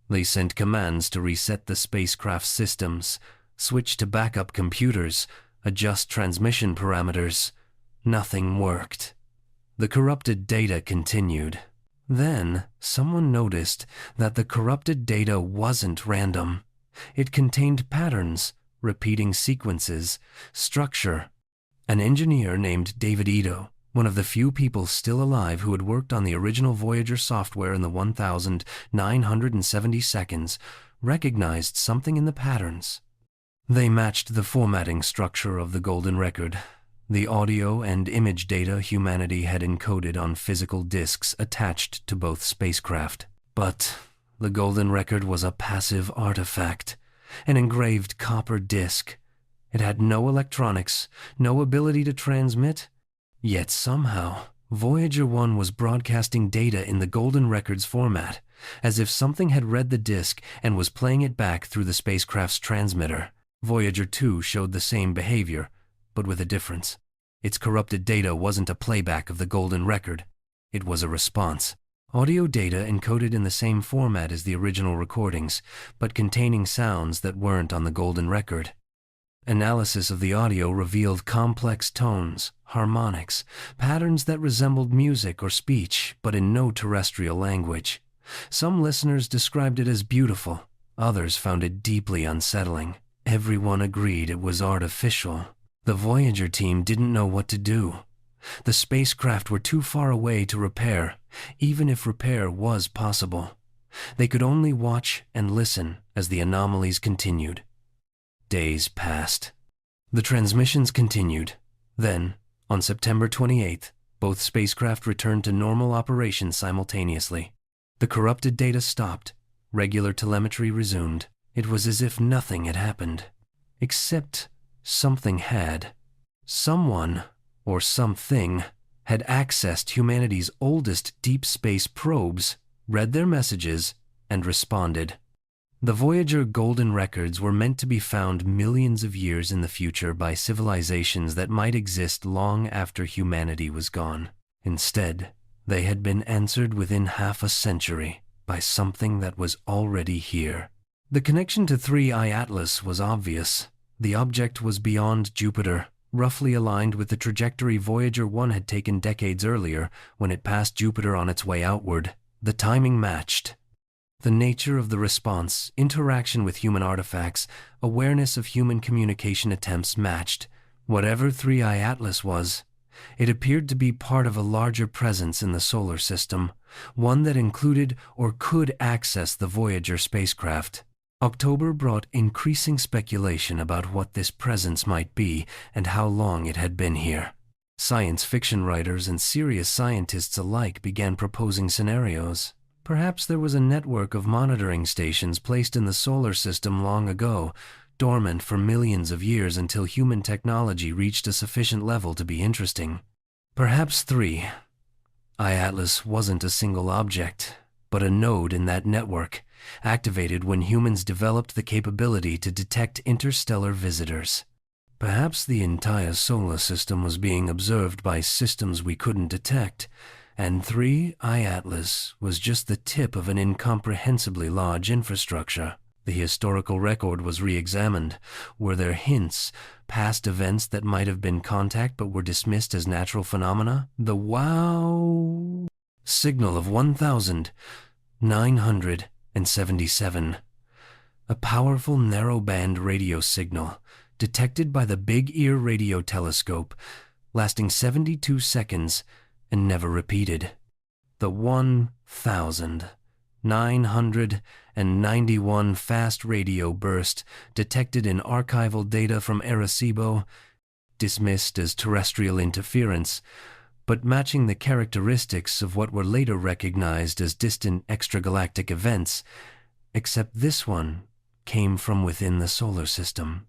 They sent commands to reset the spacecraft's systems, switch to backup computers, adjust transmission parameters. Nothing worked. The corrupted data continued. Then, someone noticed that the corrupted data wasn't random. It contained patterns, repeating sequences, structure. An engineer named David Ito, one of the few people still alive who had worked on the original Voyager software in the 1,970 seconds, recognized something in the patterns. They matched the formatting structure of the golden record, the audio and image data humanity had encoded on physical disks attached to both spacecraft. But the golden record was a passive artifact, an engraved copper disk. It had no electronics, no ability to transmit. Yet somehow, Voyager 1 was broadcasting data in the golden record's format, as if something had read the disk and was playing it back through the spacecraft's transmitter. Voyager 2 showed the same behavior, but with a difference. Its corrupted data wasn't a playback of the golden record. It was a response. Audio data encoded in the same format as the original recordings, but containing sounds that weren't on the golden record. Analysis of the audio revealed complex tones, harmonics, patterns that resembled music or speech, but in no terrestrial language. Some listeners described it as beautiful. Others found it deeply unsettling. Everyone agreed it was artificial. The Voyager team didn't know what to do. The spacecraft were too far away to repair, even if repair was possible. They could only watch and listen as the anomalies continued. Days passed. The transmissions continued. Then, on September 28th, both spacecraft returned to normal operation simultaneously. The corrupted data stopped. Regular telemetry resumed. It was as if nothing had happened. Except something had. Someone, or something, had accessed humanity's oldest deep space probes, read their messages, and responded. The Voyager golden records were meant to be found millions of years in the future by civilizations that might exist long after humanity was gone. Instead, they had been answered within half a century by something that was already here. The connection to 3I Atlas was obvious. The object was beyond Jupiter, roughly aligned with the trajectory Voyager 1 had taken decades earlier when it passed Jupiter on its way outward. The timing matched. The nature of the response, interaction with human artifacts, awareness of human communication attempts matched. Whatever 3I Atlas was, it appeared to be part of a larger presence in the solar system, one that included or could access the Voyager spacecraft. October brought increasing speculation about what this presence might be and how long it had been here. Science fiction writers and serious scientists alike began proposing scenarios. Perhaps there was a network of monitoring stations placed in the solar system long ago, dormant for millions of years until human technology reached a sufficient level to be interesting. Perhaps 3I Atlas wasn't a single object, but a node in that network, activated when humans developed the capability to detect interstellar visitors. Perhaps the entire solar system was being observed by systems we couldn't detect, and 3I Atlas was just the tip of an incomprehensibly large infrastructure. The historical record was re-examined. Were there hints, past events that might have been contact but were dismissed as natural phenomena? The wow signal of 1977. A powerful narrowband radio signal detected by the Big Ear radio telescope, lasting 72 seconds and never repeated. The 1991 fast radio burst detected in archival data from Arecibo, dismissed as terrestrial interference, but matching the characteristics of what were later recognized as distant extragalactic events, except this one came from within the solar system.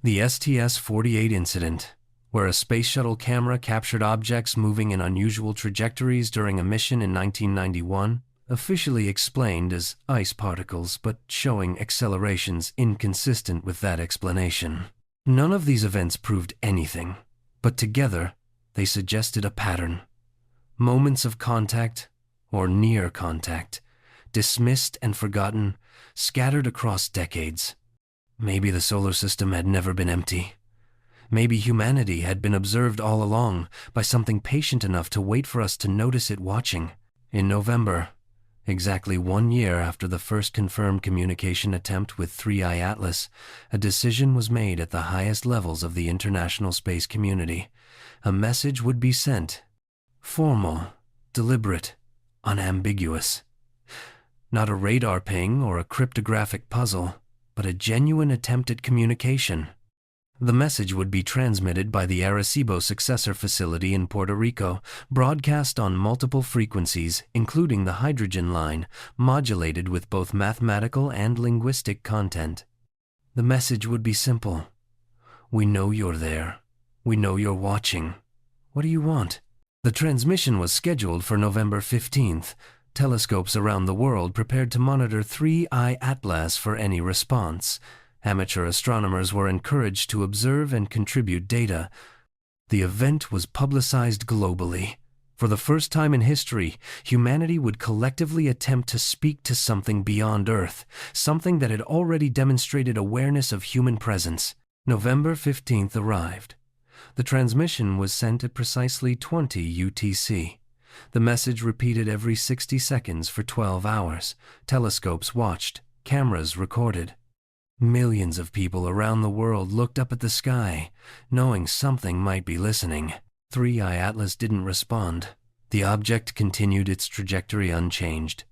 The STS-48 incident, where a space shuttle camera captured objects moving in unusual trajectories during a mission in 1991, officially explained as ice particles but showing accelerations inconsistent with that explanation. None of these events proved anything, but together they suggested a pattern. Moments of contact, or near contact, dismissed and forgotten, scattered across decades. Maybe the solar system had never been empty. Maybe humanity had been observed all along by something patient enough to wait for us to notice it watching. In November, exactly 1 year after the first confirmed communication attempt with 3I Atlas, a decision was made at the highest levels of the international space community. A message would be sent. Formal, deliberate, unambiguous. Not a radar ping or a cryptographic puzzle, but a genuine attempt at communication. The message would be transmitted by the Arecibo successor facility in Puerto Rico, broadcast on multiple frequencies, including the hydrogen line, modulated with both mathematical and linguistic content. The message would be simple. We know you're there. We know you're watching. What do you want? The transmission was scheduled for November 15th. Telescopes around the world prepared to monitor 3I Atlas for any response. Amateur astronomers were encouraged to observe and contribute data. The event was publicized globally. For the first time in history, humanity would collectively attempt to speak to something beyond Earth, something that had already demonstrated awareness of human presence. November 15th arrived. The transmission was sent at precisely 20 UTC. The message repeated every 60 seconds for 12 hours. Telescopes watched, cameras recorded. Millions of people around the world looked up at the sky, knowing something might be listening. 3I Atlas didn't respond. The object continued its trajectory unchanged.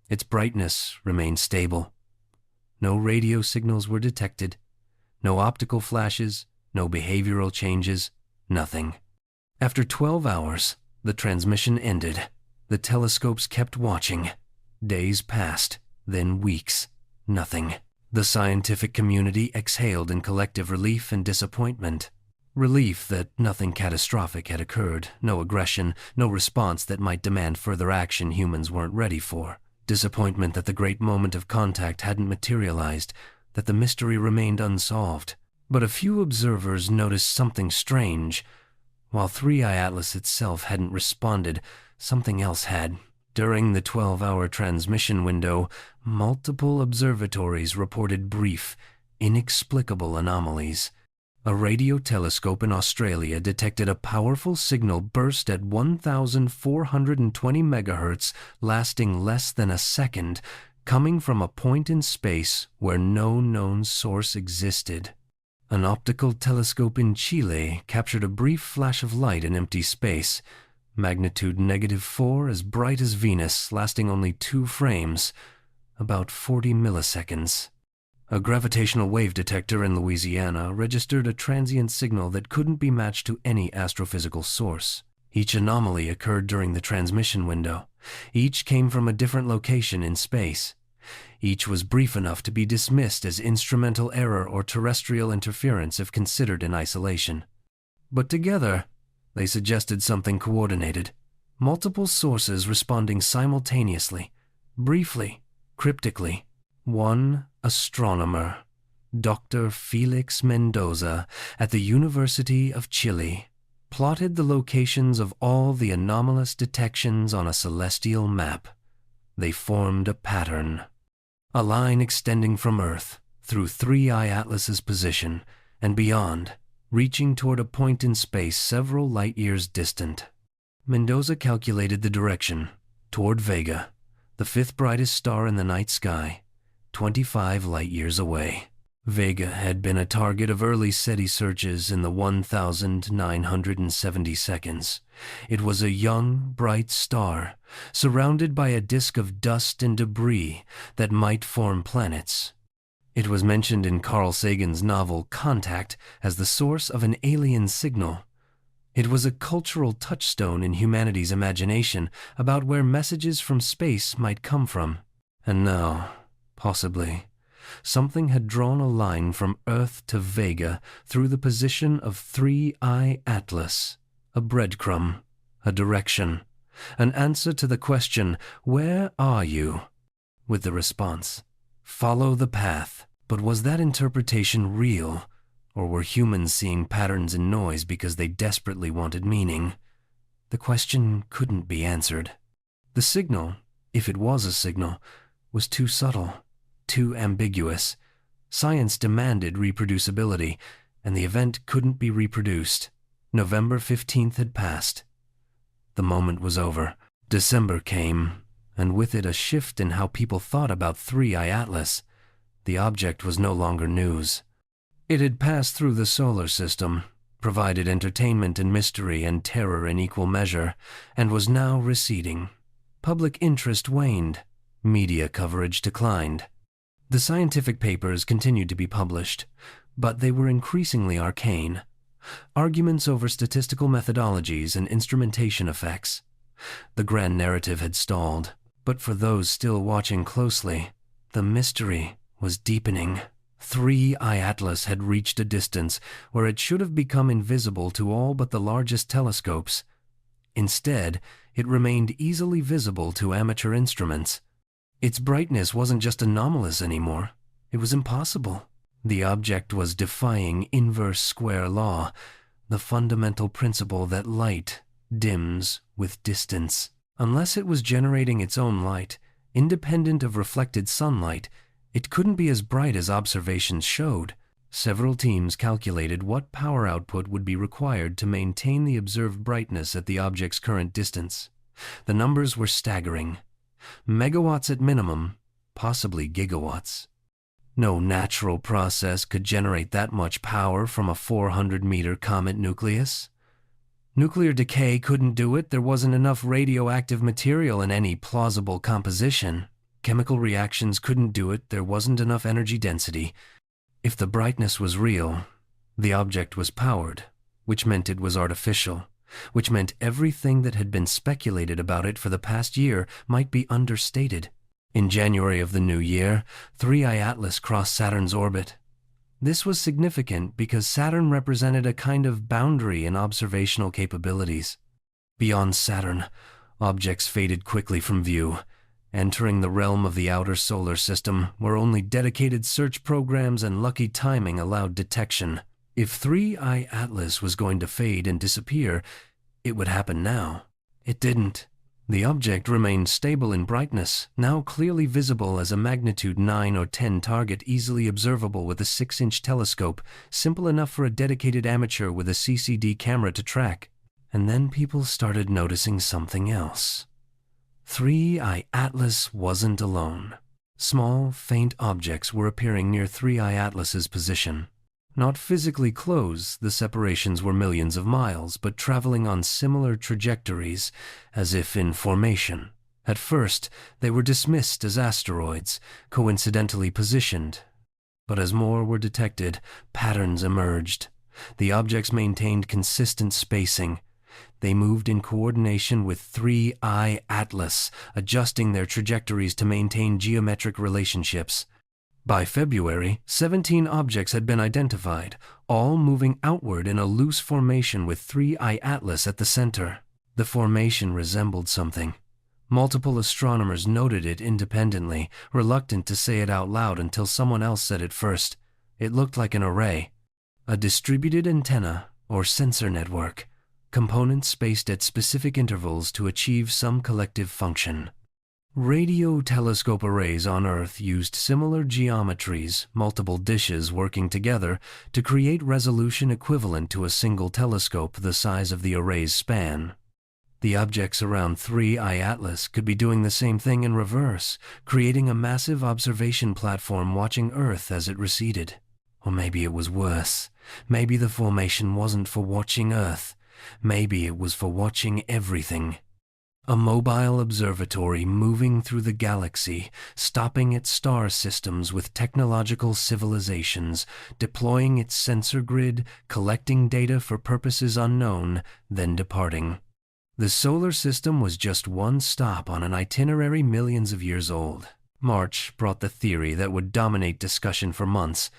Its brightness remained stable. No radio signals were detected. No optical flashes, no behavioral changes, nothing. After 12 hours, the transmission ended. The telescopes kept watching. Days passed, then weeks. Nothing. The scientific community exhaled in collective relief and disappointment. Relief that nothing catastrophic had occurred, no aggression, no response that might demand further action humans weren't ready for. Disappointment that the great moment of contact hadn't materialized, that the mystery remained unsolved. But a few observers noticed something strange. While 3I Atlas itself hadn't responded, something else had. During the 12-hour transmission window, multiple observatories reported brief, inexplicable anomalies. A radio telescope in Australia detected a powerful signal burst at 1,420 megahertz, lasting less than a second, coming from a point in space where no known source existed. An optical telescope in Chile captured a brief flash of light in empty space, magnitude -4, as bright as Venus, lasting only 2 frames, about 40 milliseconds. A gravitational wave detector in Louisiana registered a transient signal that couldn't be matched to any astrophysical source. Each anomaly occurred during the transmission window. Each came from a different location in space. Each was brief enough to be dismissed as instrumental error or terrestrial interference if considered in isolation. But together, they suggested something coordinated. Multiple sources responding simultaneously, briefly, cryptically. One astronomer, Dr. Felix Mendoza at the University of Chile plotted the locations of all the anomalous detections on a celestial map. They formed a pattern, a line extending from Earth through 3I Atlas's position and beyond, reaching toward a point in space several light-years distant. Mendoza calculated the direction, toward Vega, the fifth brightest star in the night sky, 25 light-years away. Vega had been a target of early SETI searches in the 1,970 seconds. It was a young, bright star, surrounded by a disk of dust and debris that might form planets. It was mentioned in Carl Sagan's novel Contact as the source of an alien signal. It was a cultural touchstone in humanity's imagination about where messages from space might come from. And now, possibly, something had drawn a line from Earth to Vega through the position of 3I Atlas, a breadcrumb, a direction, an answer to the question, "Where are you?" with the response, "Follow the path." But was that interpretation real, or were humans seeing patterns in noise because they desperately wanted meaning? The question couldn't be answered. The signal, if it was a signal, was too subtle, too ambiguous. Science demanded reproducibility, and the event couldn't be reproduced. November 15th had passed. The moment was over. December came, and with it a shift in how people thought about 3I Atlas. The object was no longer news. It had passed through the solar system, provided entertainment and mystery and terror in equal measure, and was now receding. Public interest waned. Media coverage declined. The scientific papers continued to be published, but they were increasingly arcane. Arguments over statistical methodologies and instrumentation effects. The grand narrative had stalled, but for those still watching closely, the mystery was deepening. 3I Atlas had reached a distance where it should have become invisible to all but the largest telescopes. Instead, it remained easily visible to amateur instruments. Its brightness wasn't just anomalous anymore. It was impossible. The object was defying inverse square law, the fundamental principle that light dims with distance. Unless it was generating its own light, independent of reflected sunlight, it couldn't be as bright as observations showed. Several teams calculated what power output would be required to maintain the observed brightness at the object's current distance. The numbers were staggering. Megawatts at minimum, possibly gigawatts. No natural process could generate that much power from a 400-meter comet nucleus. Nuclear decay couldn't do it. There wasn't enough radioactive material in any plausible composition. Chemical reactions couldn't do it. There wasn't enough energy density. If the brightness was real, the object was powered, which meant it was artificial, which meant everything that had been speculated about it for the past year might be understated. In January of the new year, 3I Atlas crossed Saturn's orbit. This was significant because Saturn represented a kind of boundary in observational capabilities. Beyond Saturn, objects faded quickly from view, entering the realm of the outer solar system where only dedicated search programs and lucky timing allowed detection. If 3I Atlas was going to fade and disappear, it would happen now. It didn't. The object remained stable in brightness, now clearly visible as a magnitude 9 or 10 target easily observable with a 6-inch telescope, simple enough for a dedicated amateur with a CCD camera to track. And then people started noticing something else. 3I Atlas wasn't alone. Small, faint objects were appearing near 3I Atlas's position. Not physically close, the separations were millions of miles, but traveling on similar trajectories, as if in formation. At first, they were dismissed as asteroids, coincidentally positioned. But as more were detected, patterns emerged. The objects maintained consistent spacing. They moved in coordination with 3I Atlas, adjusting their trajectories to maintain geometric relationships. By February, 17 objects had been identified, all moving outward in a loose formation with 3I Atlas at the center. The formation resembled something. Multiple astronomers noted it independently, reluctant to say it out loud until someone else said it first. It looked like an array, a distributed antenna or sensor network, components spaced at specific intervals to achieve some collective function. Radio telescope arrays on Earth used similar geometries, multiple dishes working together, to create resolution equivalent to a single telescope the size of the array's span. The objects around 3I Atlas could be doing the same thing in reverse, creating a massive observation platform watching Earth as it receded. Or maybe it was worse. Maybe the formation wasn't for watching Earth. Maybe it was for watching everything. A mobile observatory moving through the galaxy, stopping its star systems with technological civilizations, deploying its sensor grid, collecting data for purposes unknown, then departing. The solar system was just one stop on an itinerary millions of years old. March brought the theory that would dominate discussion for months: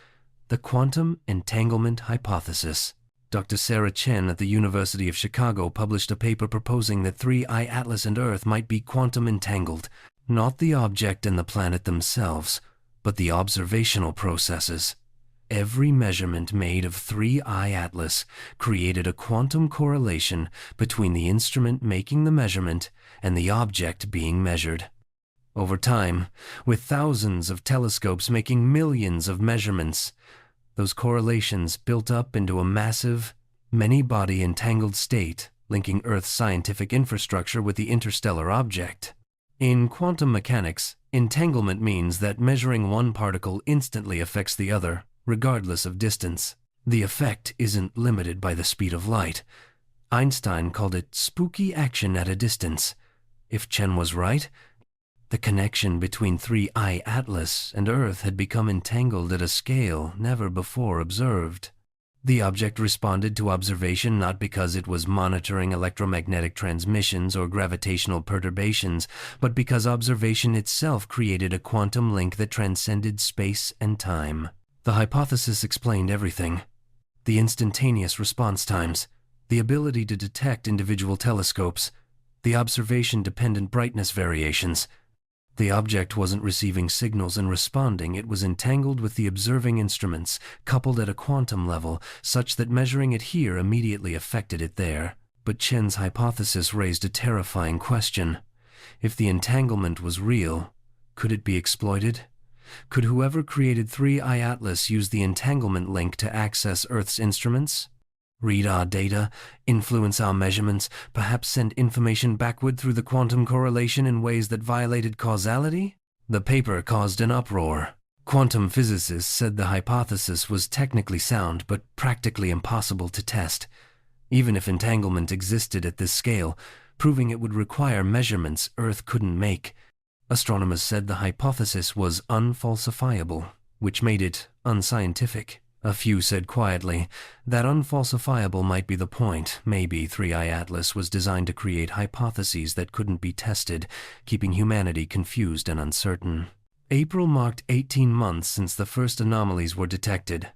the quantum entanglement hypothesis. Dr. Sarah Chen at the University of Chicago published a paper proposing that 3I Atlas and Earth might be quantum entangled, not the object and the planet themselves, but the observational processes. Every measurement made of 3I Atlas created a quantum correlation between the instrument making the measurement and the object being measured. Over time, with thousands of telescopes making millions of measurements, those correlations built up into a massive, many-body entangled state linking Earth's scientific infrastructure with the interstellar object. In quantum mechanics, entanglement means that measuring one particle instantly affects the other, regardless of distance. The effect isn't limited by the speed of light. Einstein called it spooky action at a distance. If Chen was right, the connection between 3I Atlas and Earth had become entangled at a scale never before observed. The object responded to observation not because it was monitoring electromagnetic transmissions or gravitational perturbations, but because observation itself created a quantum link that transcended space and time. The hypothesis explained everything: the instantaneous response times, the ability to detect individual telescopes, the observation-dependent brightness variations. The object wasn't receiving signals and responding, it was entangled with the observing instruments, coupled at a quantum level, such that measuring it here immediately affected it there. But Chen's hypothesis raised a terrifying question. If the entanglement was real, could it be exploited? Could whoever created 3I Atlas use the entanglement link to access Earth's instruments? Read our data, influence our measurements, perhaps send information backward through the quantum correlation in ways that violated causality? The paper caused an uproar. Quantum physicists said the hypothesis was technically sound but practically impossible to test. Even if entanglement existed at this scale, proving it would require measurements Earth couldn't make. Astronomers said the hypothesis was unfalsifiable, which made it unscientific. A few said quietly that unfalsifiable might be the point. Maybe 3I Atlas was designed to create hypotheses that couldn't be tested, keeping humanity confused and uncertain. April marked 18 months since the first anomalies were detected.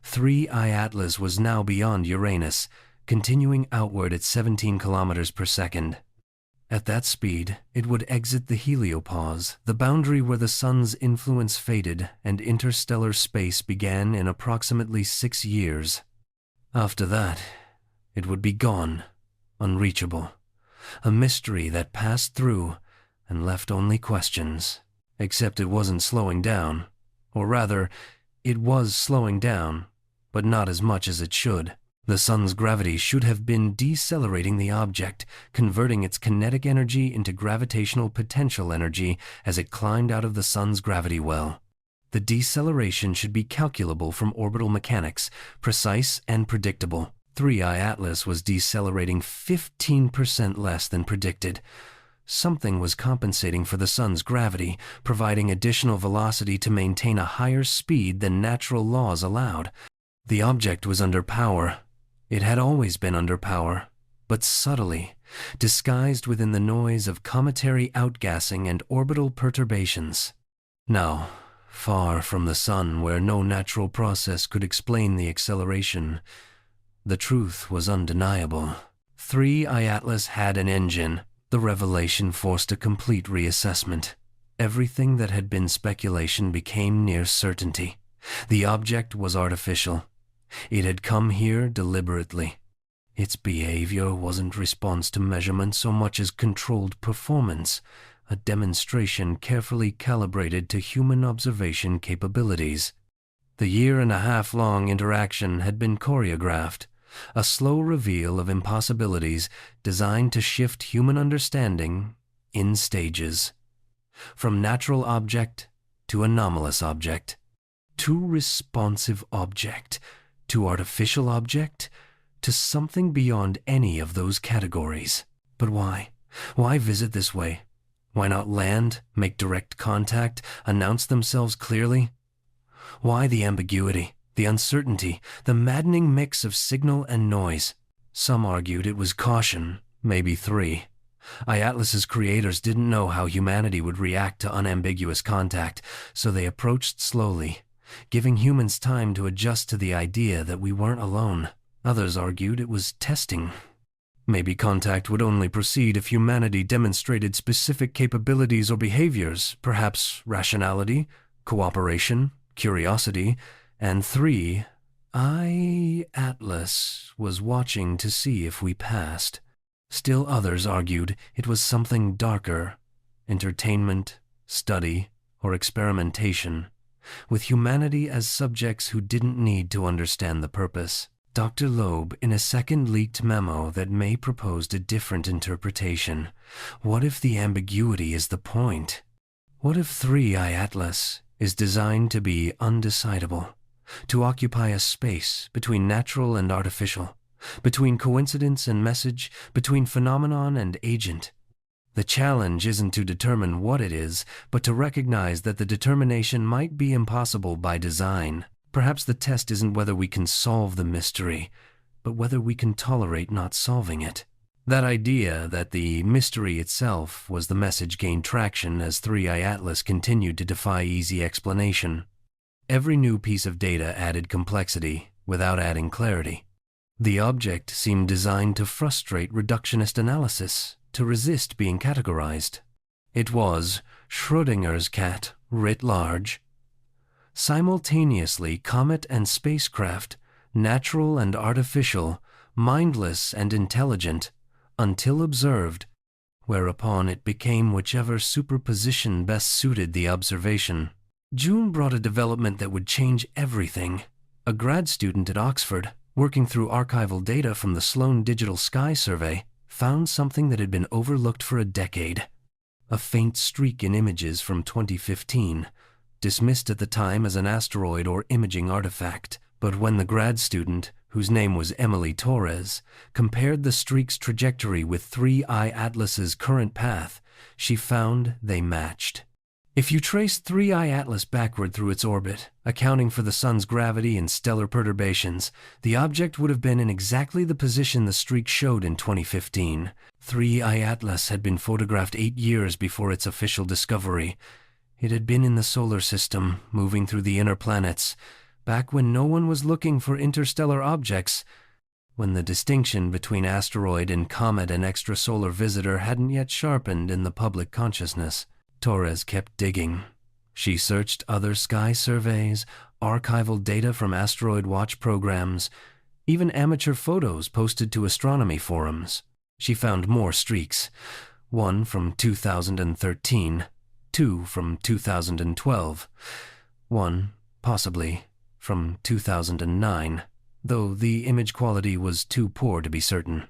3I Atlas was now beyond Uranus, continuing outward at 17 kilometers per second. At that speed, it would exit the heliopause, the boundary where the sun's influence faded and interstellar space began in approximately 6 years. After that, it would be gone, unreachable, a mystery that passed through and left only questions. Except it wasn't slowing down, or rather, it was slowing down, but not as much as it should. The sun's gravity should have been decelerating the object, converting its kinetic energy into gravitational potential energy as it climbed out of the sun's gravity well. The deceleration should be calculable from orbital mechanics, precise and predictable. 3I Atlas was decelerating 15% less than predicted. Something was compensating for the sun's gravity, providing additional velocity to maintain a higher speed than natural laws allowed. The object was under power. It had always been under power, but subtly, disguised within the noise of cometary outgassing and orbital perturbations. Now, far from the sun where no natural process could explain the acceleration, the truth was undeniable. 3I Atlas had an engine. The revelation forced a complete reassessment. Everything that had been speculation became near certainty. The object was artificial. It had come here deliberately. Its behavior wasn't response to measurement so much as controlled performance, a demonstration carefully calibrated to human observation capabilities. The year-and-a-half-long interaction had been choreographed, a slow reveal of impossibilities designed to shift human understanding in stages. From natural object to anomalous object, to responsive object, to artificial object, to something beyond any of those categories. But why? Why visit this way? Why not land, make direct contact, announce themselves clearly? Why the ambiguity, the uncertainty, the maddening mix of signal and noise? Some argued it was caution, maybe three. iAtlas's creators didn't know how humanity would react to unambiguous contact, so they approached slowly, giving humans time to adjust to the idea that we weren't alone. Others argued it was testing. Maybe contact would only proceed if humanity demonstrated specific capabilities or behaviors, perhaps rationality, cooperation, curiosity, and three, iAtlas was watching to see if we passed. Still others argued it was something darker, entertainment, study, or experimentation, with humanity as subjects who didn't need to understand the purpose. Dr. Loeb, in a second leaked memo that may proposed a different interpretation. What if the ambiguity is the point? What if 3i-Atlas is designed to be undecidable, to occupy a space between natural and artificial, between coincidence and message, between phenomenon and agent? The challenge isn't to determine what it is, but to recognize that the determination might be impossible by design. Perhaps the test isn't whether we can solve the mystery, but whether we can tolerate not solving it. That idea that the mystery itself was the message gained traction as 3i-Atlas continued to defy easy explanation. Every new piece of data added complexity without adding clarity. The object seemed designed to frustrate reductionist analysis, to resist being categorized. It was Schrödinger's cat writ large. Simultaneously, comet and spacecraft, natural and artificial, mindless and intelligent, until observed, whereupon it became whichever superposition best suited the observation. June brought a development that would change everything. A grad student at Oxford, working through archival data from the Sloan Digital Sky Survey, found something that had been overlooked for a decade. A faint streak in images from 2015, dismissed at the time as an asteroid or imaging artifact. But when the grad student, whose name was Emily Torres, compared the streak's trajectory with 3i-Atlas's current path, she found they matched. If you traced 3i-Atlas backward through its orbit, accounting for the sun's gravity and stellar perturbations, the object would have been in exactly the position the streak showed in 2015. 3i-Atlas had been photographed 8 years before its official discovery. It had been in the solar system, moving through the inner planets, back when no one was looking for interstellar objects, when the distinction between asteroid and comet and extrasolar visitor hadn't yet sharpened in the public consciousness. Torres kept digging. She searched other sky surveys, archival data from asteroid watch programs, even amateur photos posted to astronomy forums. She found more streaks, one from 2013, two from 2012, one, possibly, from 2009, though the image quality was too poor to be certain.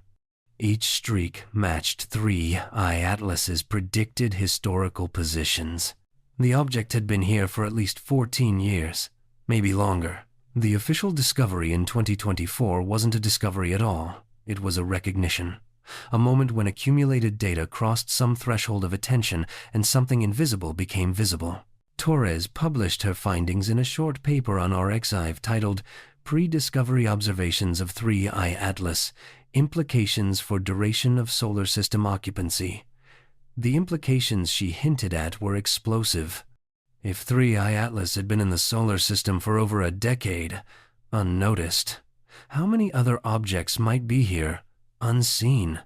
Each streak matched 3i-Atlas's predicted historical positions. The object had been here for at least 14 years, maybe longer. The official discovery in 2024 wasn't a discovery at all. It was a recognition. A moment when accumulated data crossed some threshold of attention and something invisible became visible. Torres published her findings in a short paper on RxIve titled Pre-Discovery Observations of 3i-Atlas, Implications for Duration of Solar System Occupancy. The implications she hinted at were explosive. If 3i-Atlas had been in the solar system for over a decade, unnoticed, how many other objects might be here, unseen?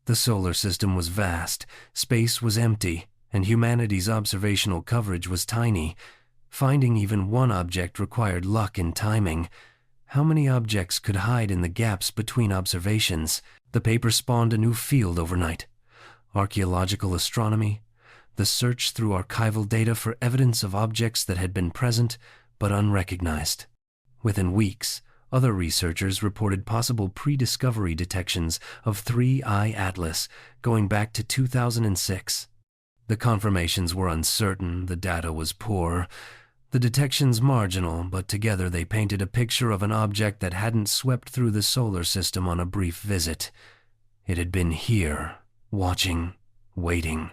The solar system was vast, space was empty, and humanity's observational coverage was tiny. Finding even one object required luck and timing. How many objects could hide in the gaps between observations? The paper spawned a new field overnight. Archaeological astronomy, the search through archival data for evidence of objects that had been present but unrecognized. Within weeks, other researchers reported possible pre-discovery detections of 3I Atlas going back to 2006. The confirmations were uncertain, the data was poor, the detections marginal, but together they painted a picture of an object that hadn't swept through the solar system on a brief visit. It had been here, watching, waiting.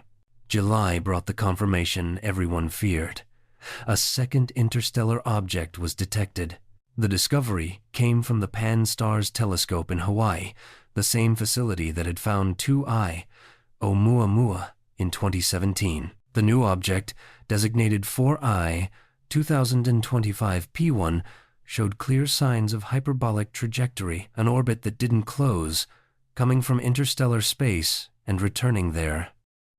July brought the confirmation everyone feared. A second interstellar object was detected. The discovery came from the Pan-STARRS telescope in Hawaii, the same facility that had found 2I, Oumuamua, in 2017. The new object, designated 4I 2025 P1, showed clear signs of hyperbolic trajectory, an orbit that didn't close, coming from interstellar space and returning there.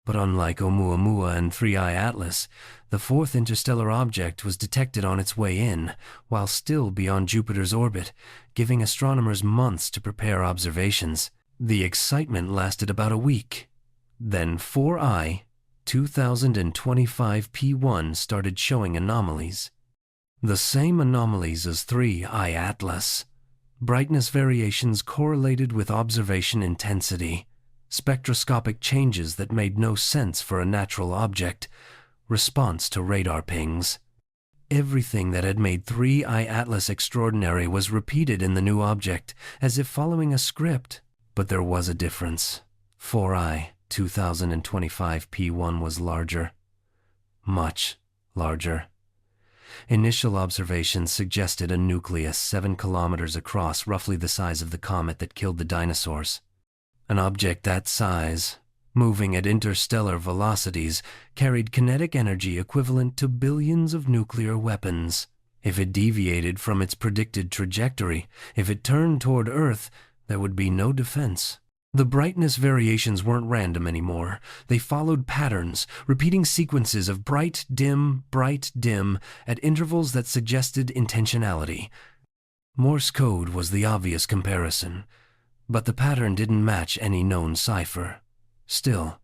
But unlike Oumuamua and 3I Atlas, the fourth interstellar object was detected on its way in, while still beyond Jupiter's orbit, giving astronomers months to prepare observations. The excitement lasted about a week. Then 4I 2025 P1 started showing anomalies. The same anomalies as 3I Atlas. Brightness variations correlated with observation intensity. Spectroscopic changes that made no sense for a natural object. Response to radar pings. Everything that had made 3I Atlas extraordinary was repeated in the new object, as if following a script. But there was a difference. 4I 2025 P1 was larger. Much larger. Initial observations suggested a nucleus 7 kilometers across, roughly the size of the comet that killed the dinosaurs. An object that size, moving at interstellar velocities, carried kinetic energy equivalent to billions of nuclear weapons. If it deviated from its predicted trajectory, if it turned toward Earth, there would be no defense. The brightness variations weren't random anymore. They followed patterns, repeating sequences of bright, dim, at intervals that suggested intentionality. Morse code was the obvious comparison, but the pattern didn't match any known cipher. Still,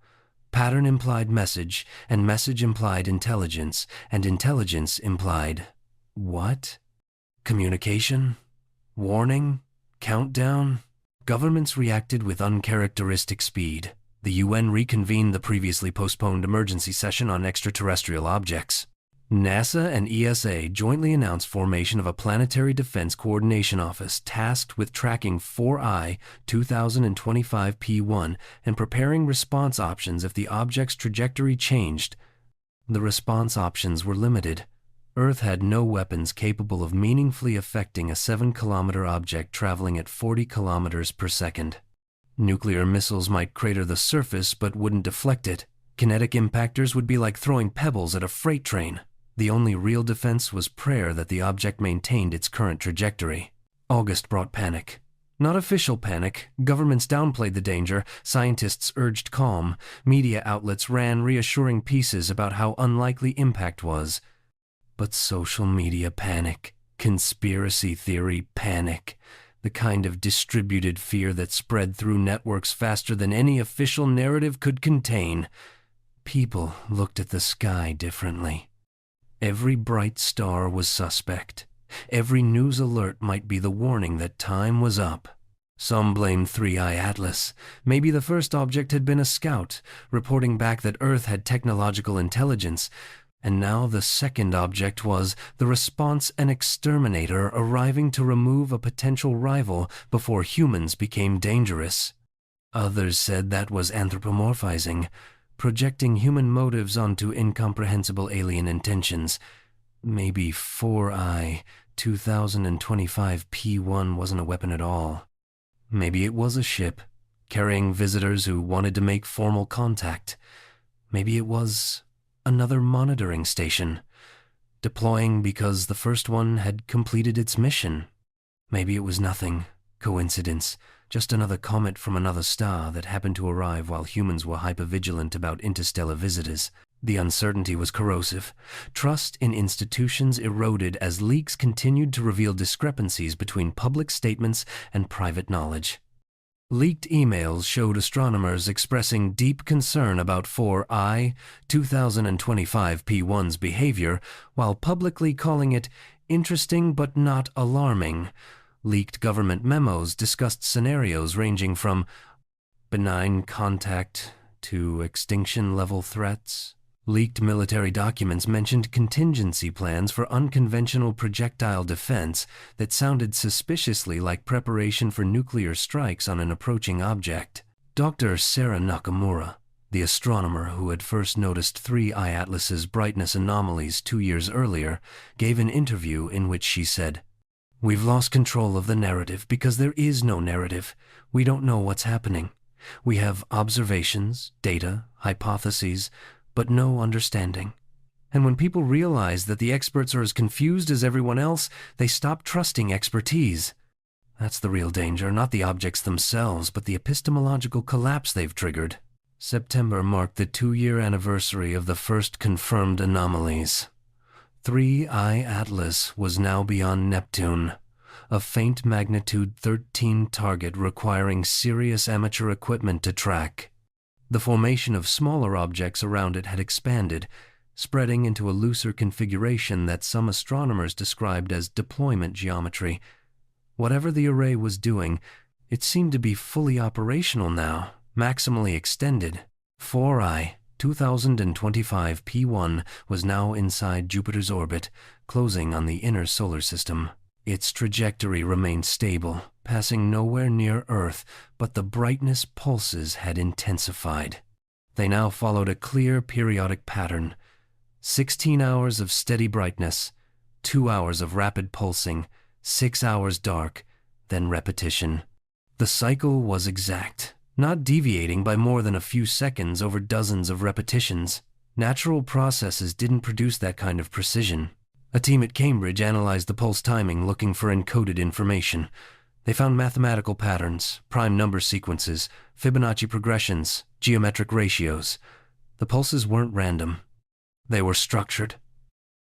pattern implied message, and message implied intelligence, and intelligence implied what? Communication? Warning? Countdown? Governments reacted with uncharacteristic speed. The UN reconvened the previously postponed emergency session on extraterrestrial objects. NASA and ESA jointly announced formation of a Planetary Defense Coordination Office tasked with tracking 4I 2025 P1 and preparing response options if the object's trajectory changed. The response options were limited. Earth had no weapons capable of meaningfully affecting a 7-kilometer object traveling at 40 kilometers per second. Nuclear missiles might crater the surface but wouldn't deflect it. Kinetic impactors would be like throwing pebbles at a freight train. The only real defense was prayer that the object maintained its current trajectory. August brought panic. Not official panic. Governments downplayed the danger. Scientists urged calm. Media outlets ran reassuring pieces about how unlikely impact was. But social media panic, conspiracy theory panic, the kind of distributed fear that spread through networks faster than any official narrative could contain. People looked at the sky differently. Every bright star was suspect. Every news alert might be the warning that time was up. Some blamed 3I Atlas. Maybe the first object had been a scout, reporting back that Earth had technological intelligence. And now the second object was the response an exterminator arriving to remove a potential rival before humans became dangerous. Others said that was anthropomorphizing, projecting human motives onto incomprehensible alien intentions. Maybe 4I 2025 P1 wasn't a weapon at all. Maybe it was a ship, carrying visitors who wanted to make formal contact. Maybe it was another monitoring station, deploying because the first one had completed its mission. Maybe it was nothing, coincidence, just another comet from another star that happened to arrive while humans were hypervigilant about interstellar visitors. The uncertainty was corrosive. Trust in institutions eroded as leaks continued to reveal discrepancies between public statements and private knowledge. Leaked emails showed astronomers expressing deep concern about 4I 2025 P1's behavior, while publicly calling it interesting but not alarming. Leaked government memos discussed scenarios ranging from benign contact to extinction-level threats. Leaked military documents mentioned contingency plans for unconventional projectile defense that sounded suspiciously like preparation for nuclear strikes on an approaching object. Dr. Sarah Nakamura, the astronomer who had first noticed 3I Atlas's brightness anomalies 2 years earlier, gave an interview in which she said, "We've lost control of the narrative because there is no narrative. We don't know what's happening. We have observations, data, hypotheses, but no understanding. And when people realize that the experts are as confused as everyone else, they stop trusting expertise. That's the real danger, not the objects themselves, but the epistemological collapse they've triggered." September marked the 2-year anniversary of the first confirmed anomalies. 3I Atlas was now beyond Neptune, a faint magnitude 13 target requiring serious amateur equipment to track. The formation of smaller objects around it had expanded, spreading into a looser configuration that some astronomers described as deployment geometry. Whatever the array was doing, it seemed to be fully operational now, maximally extended. 4I 2025 P1 was now inside Jupiter's orbit, closing on the inner solar system. Its trajectory remained stable, passing nowhere near Earth, but the brightness pulses had intensified. They now followed a clear periodic pattern: 16 hours of steady brightness, 2 hours of rapid pulsing, 6 hours dark, then repetition. The cycle was exact, not deviating by more than a few seconds over dozens of repetitions. Natural processes didn't produce that kind of precision. A team at Cambridge analyzed the pulse timing looking for encoded information. They found mathematical patterns, prime number sequences, Fibonacci progressions, geometric ratios. The pulses weren't random. They were structured.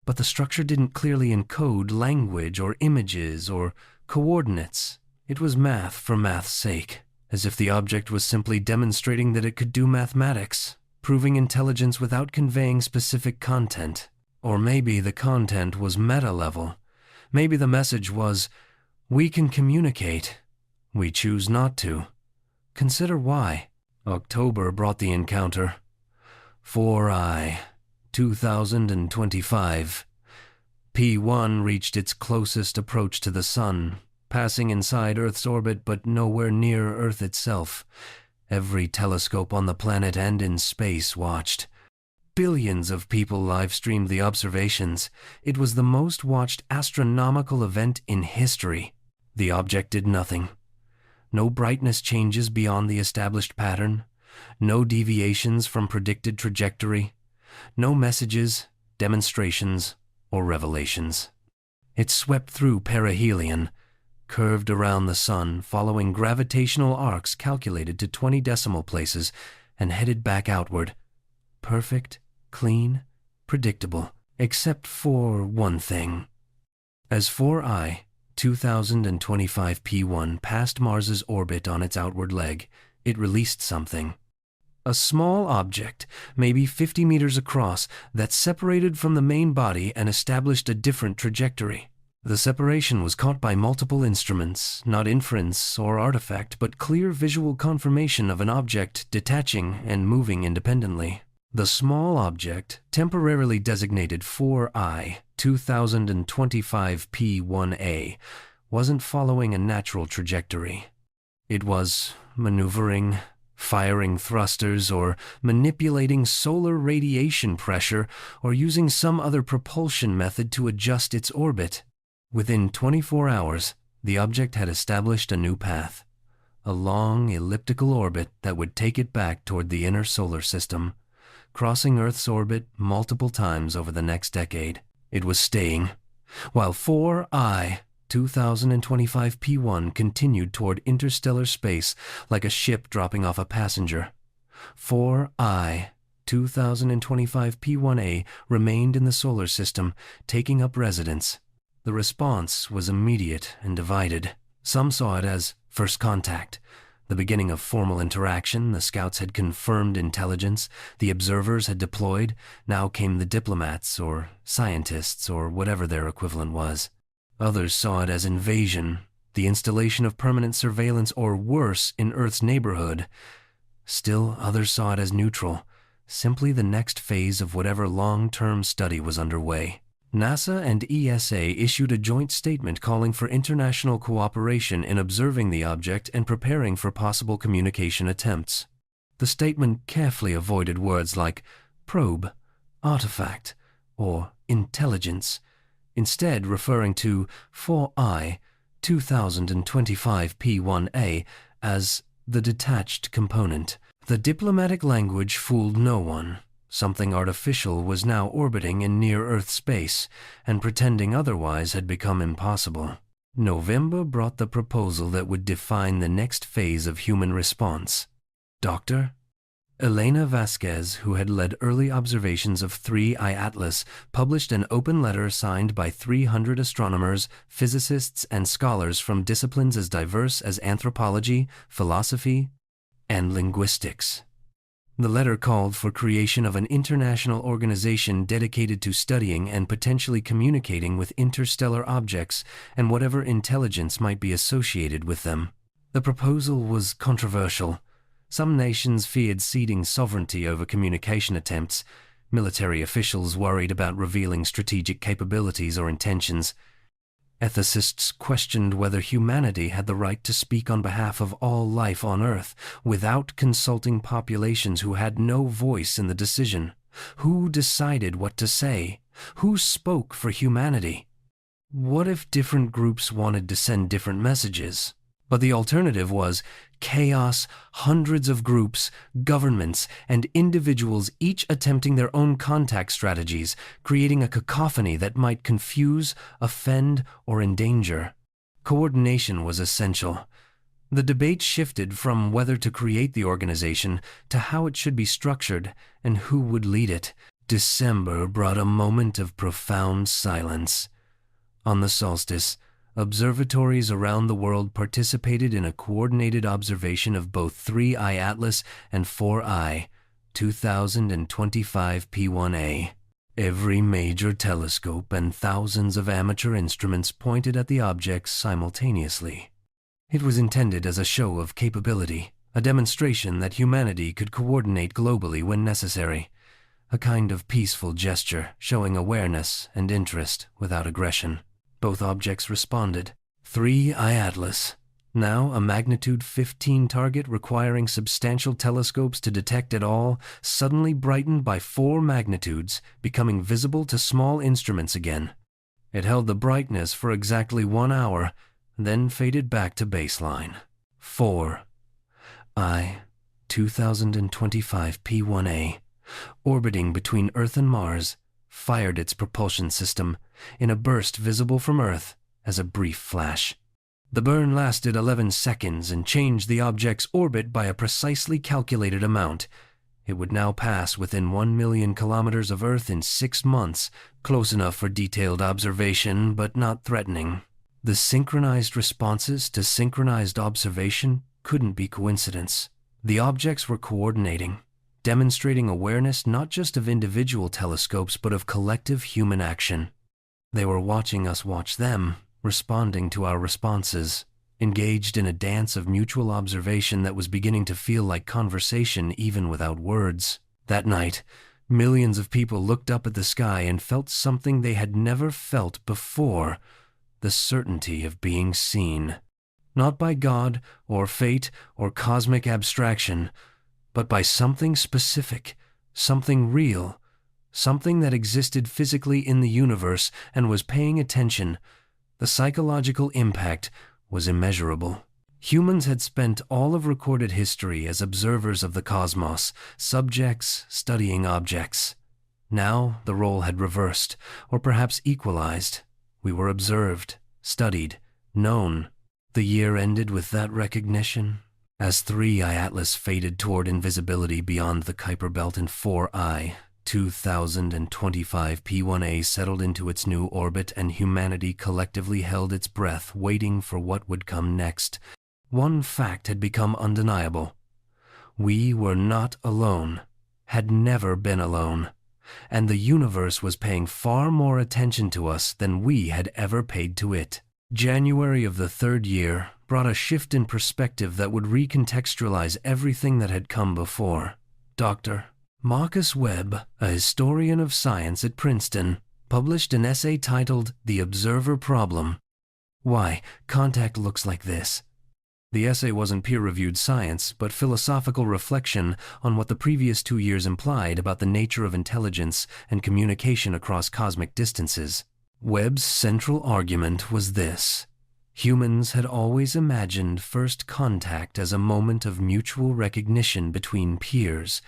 But the structure didn't clearly encode language or images or coordinates. It was math for math's sake, as if the object was simply demonstrating that it could do mathematics, proving intelligence without conveying specific content. Or maybe the content was meta-level. Maybe the message was, "We can communicate. We choose not to. Consider why." October brought the encounter. 4I 2025. P1 reached its closest approach to the Sun, passing inside Earth's orbit but nowhere near Earth itself. Every telescope on the planet and in space watched. Billions of people live-streamed the observations. It was the most watched astronomical event in history. The object did nothing. No brightness changes beyond the established pattern. No deviations from predicted trajectory. No messages, demonstrations, or revelations. It swept through perihelion, curved around the Sun, following gravitational arcs calculated to 20 decimal places, and headed back outward. Perfect, clean, predictable, except for one thing. As 4I 2025 P1 passed Mars's orbit on its outward leg, it released something. A small object, maybe 50 meters across, that separated from the main body and established a different trajectory. The separation was caught by multiple instruments, not inference or artifact, but clear visual confirmation of an object detaching and moving independently. The small object, temporarily designated 4I 2025 P1A, wasn't following a natural trajectory. It was maneuvering, firing thrusters, or manipulating solar radiation pressure, or using some other propulsion method to adjust its orbit. Within 24 hours, the object had established a new path, a long elliptical orbit that would take it back toward the inner solar system, crossing Earth's orbit multiple times over the next decade. It was staying, while 4I 2025 P1 continued toward interstellar space like a ship dropping off a passenger. 4I 2025 P1A remained in the solar system, taking up residence. The response was immediate and divided. Some saw it as first contact, the beginning of formal interaction. The scouts had confirmed intelligence, the observers had deployed, now came the diplomats or scientists or whatever their equivalent was. Others saw it as invasion, the installation of permanent surveillance or worse in Earth's neighborhood. Still, others saw it as neutral, simply the next phase of whatever long-term study was underway. NASA and ESA issued a joint statement calling for international cooperation in observing the object and preparing for possible communication attempts. The statement carefully avoided words like probe, artifact, or intelligence, instead referring to 4I 2025 P1A as the detached component. The diplomatic language fooled no one. Something artificial was now orbiting in near-Earth space, and pretending otherwise had become impossible. November brought the proposal that would define the next phase of human response. Dr. Elena Vasquez, who had led early observations of 3I Atlas, published an open letter signed by 300 astronomers, physicists, and scholars from disciplines as diverse as anthropology, philosophy, and linguistics. The letter called for creation of an international organization dedicated to studying and potentially communicating with interstellar objects and whatever intelligence might be associated with them. The proposal was controversial. Some nations feared ceding sovereignty over communication attempts. Military officials worried about revealing strategic capabilities or intentions. Ethicists questioned whether humanity had the right to speak on behalf of all life on Earth without consulting populations who had no voice in the decision. Who decided what to say? Who spoke for humanity? What if different groups wanted to send different messages? But the alternative was chaos, hundreds of groups, governments, and individuals each attempting their own contact strategies, creating a cacophony that might confuse, offend, or endanger. Coordination was essential. The debate shifted from whether to create the organization to how it should be structured and who would lead it. December brought a moment of profound silence. On the solstice, observatories around the world participated in a coordinated observation of both 3I Atlas and 4I 2025 P1A. Every major telescope and thousands of amateur instruments pointed at the objects simultaneously. It was intended as a show of capability, a demonstration that humanity could coordinate globally when necessary, a kind of peaceful gesture showing awareness and interest without aggression. Both objects responded. 3I Atlas, now a magnitude 15 target requiring substantial telescopes to detect it all, suddenly brightened by 4 magnitudes, becoming visible to small instruments again. It held the brightness for exactly 1 hour, then faded back to baseline. 4I 2025 P1A, orbiting between Earth and Mars, fired its propulsion system in a burst visible from Earth as a brief flash. The burn lasted 11 seconds and changed the object's orbit by a precisely calculated amount. It would now pass within 1 million kilometers of Earth in 6 months, close enough for detailed observation but not threatening. The synchronized responses to synchronized observation couldn't be coincidence. The objects were coordinating, demonstrating awareness not just of individual telescopes but of collective human action. They were watching us watch them, responding to our responses, engaged in a dance of mutual observation that was beginning to feel like conversation even without words. That night, millions of people looked up at the sky and felt something they had never felt before, the certainty of being seen. Not by God or fate or cosmic abstraction, but by something specific, something real, something that existed physically in the universe and was paying attention. The psychological impact was immeasurable. Humans had spent all of recorded history as observers of the cosmos, subjects studying objects. Now the role had reversed, or perhaps equalized. We were observed, studied, known. The year ended with that recognition, As 3I Atlas faded toward invisibility beyond the Kuiper Belt and 4I, 2025 P1A settled into its new orbit and humanity collectively held its breath, waiting for what would come next. One fact had become undeniable. We were not alone, had never been alone, and the universe was paying far more attention to us than we had ever paid to it. January of the third year brought a shift in perspective that would recontextualize everything that had come before. Dr. Marcus Webb, a historian of science at Princeton, published an essay titled The Observer Problem. Why contact looks like this. The essay wasn't peer-reviewed science, but philosophical reflection on what the previous 2 years implied about the nature of intelligence and communication across cosmic distances. Webb's central argument was this. Humans had always imagined first contact as a moment of mutual recognition between peers,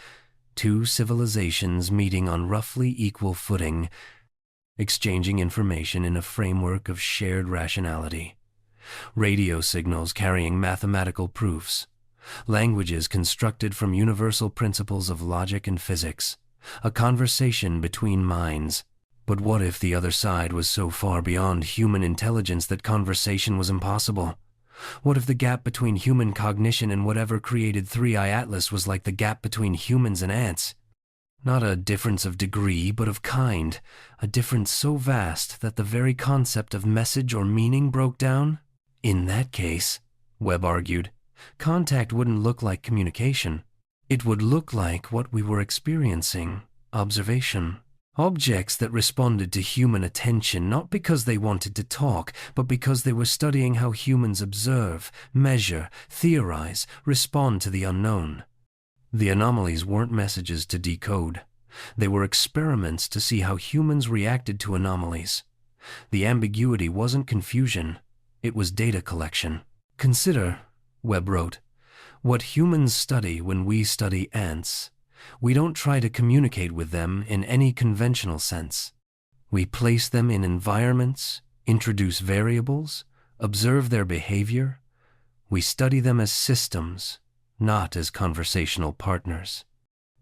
two civilizations meeting on roughly equal footing, exchanging information in a framework of shared rationality. Radio signals carrying mathematical proofs, languages constructed from universal principles of logic and physics, a conversation between minds. But what if the other side was so far beyond human intelligence that conversation was impossible? What if the gap between human cognition and whatever created 3I Atlas was like the gap between humans and ants? Not a difference of degree, but of kind, a difference so vast that the very concept of message or meaning broke down? In that case, Webb argued, contact wouldn't look like communication. It would look like what we were experiencing, observation. Objects that responded to human attention not because they wanted to talk, but because they were studying how humans observe, measure, theorize, respond to the unknown. The anomalies weren't messages to decode. They were experiments to see how humans reacted to anomalies. The ambiguity wasn't confusion. It was data collection. Consider, Webb wrote, what humans study when we study ants. We don't try to communicate with them in any conventional sense. We place them in environments, introduce variables, observe their behavior. We study them as systems, not as conversational partners.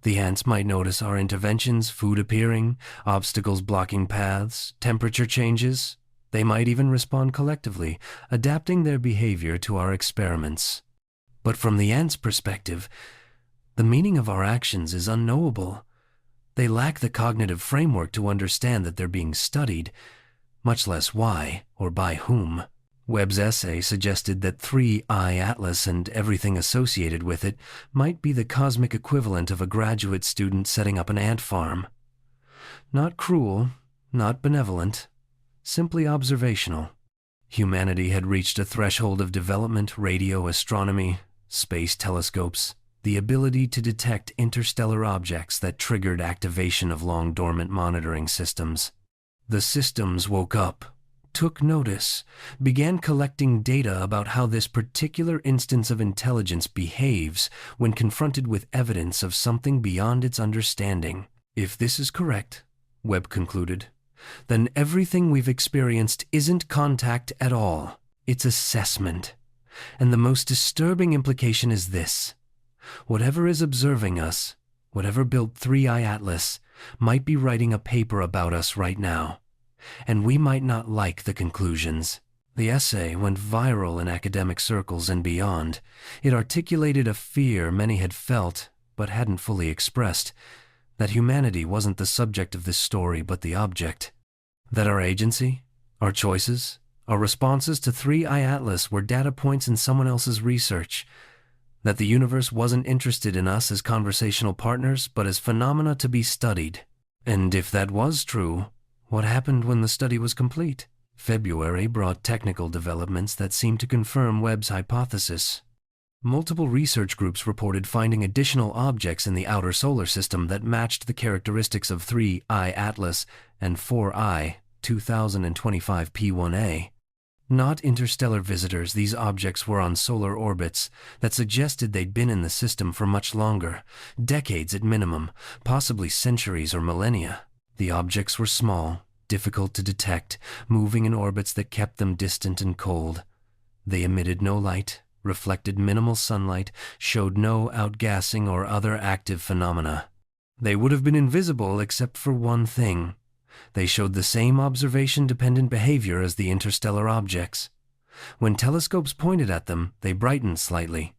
The ants might notice our interventions, food appearing, obstacles blocking paths, temperature changes. They might even respond collectively, adapting their behavior to our experiments. But from the ants' perspective, the meaning of our actions is unknowable. They lack the cognitive framework to understand that they're being studied, much less why or by whom. Webb's essay suggested that 3I Atlas and everything associated with it might be the cosmic equivalent of a graduate student setting up an ant farm. Not cruel, not benevolent, simply observational. Humanity had reached a threshold of development, radio astronomy, space telescopes, the ability to detect interstellar objects that triggered activation of long-dormant monitoring systems. The systems woke up, took notice, began collecting data about how this particular instance of intelligence behaves when confronted with evidence of something beyond its understanding. If this is correct, Webb concluded, then everything we've experienced isn't contact at all. It's assessment. And the most disturbing implication is this. Whatever is observing us, whatever built 3I Atlas, might be writing a paper about us right now. And we might not like the conclusions. The essay went viral in academic circles and beyond. It articulated a fear many had felt, but hadn't fully expressed, that humanity wasn't the subject of this story but the object. That our agency, our choices, our responses to 3I Atlas were data points in someone else's research. That the universe wasn't interested in us as conversational partners but as phenomena to be studied. And if that was true, what happened when the study was complete? February brought technical developments that seemed to confirm Webb's hypothesis. Multiple research groups reported finding additional objects in the outer solar system that matched the characteristics of 3I Atlas and 4I 2025 P1A. Not interstellar visitors, these objects were on solar orbits that suggested they'd been in the system for much longer, decades at minimum, possibly centuries or millennia. The objects were small, difficult to detect, moving in orbits that kept them distant and cold. They emitted no light, reflected minimal sunlight, showed no outgassing or other active phenomena. They would have been invisible except for one thing. They showed the same observation-dependent behavior as the interstellar objects. When telescopes pointed at them, they brightened slightly.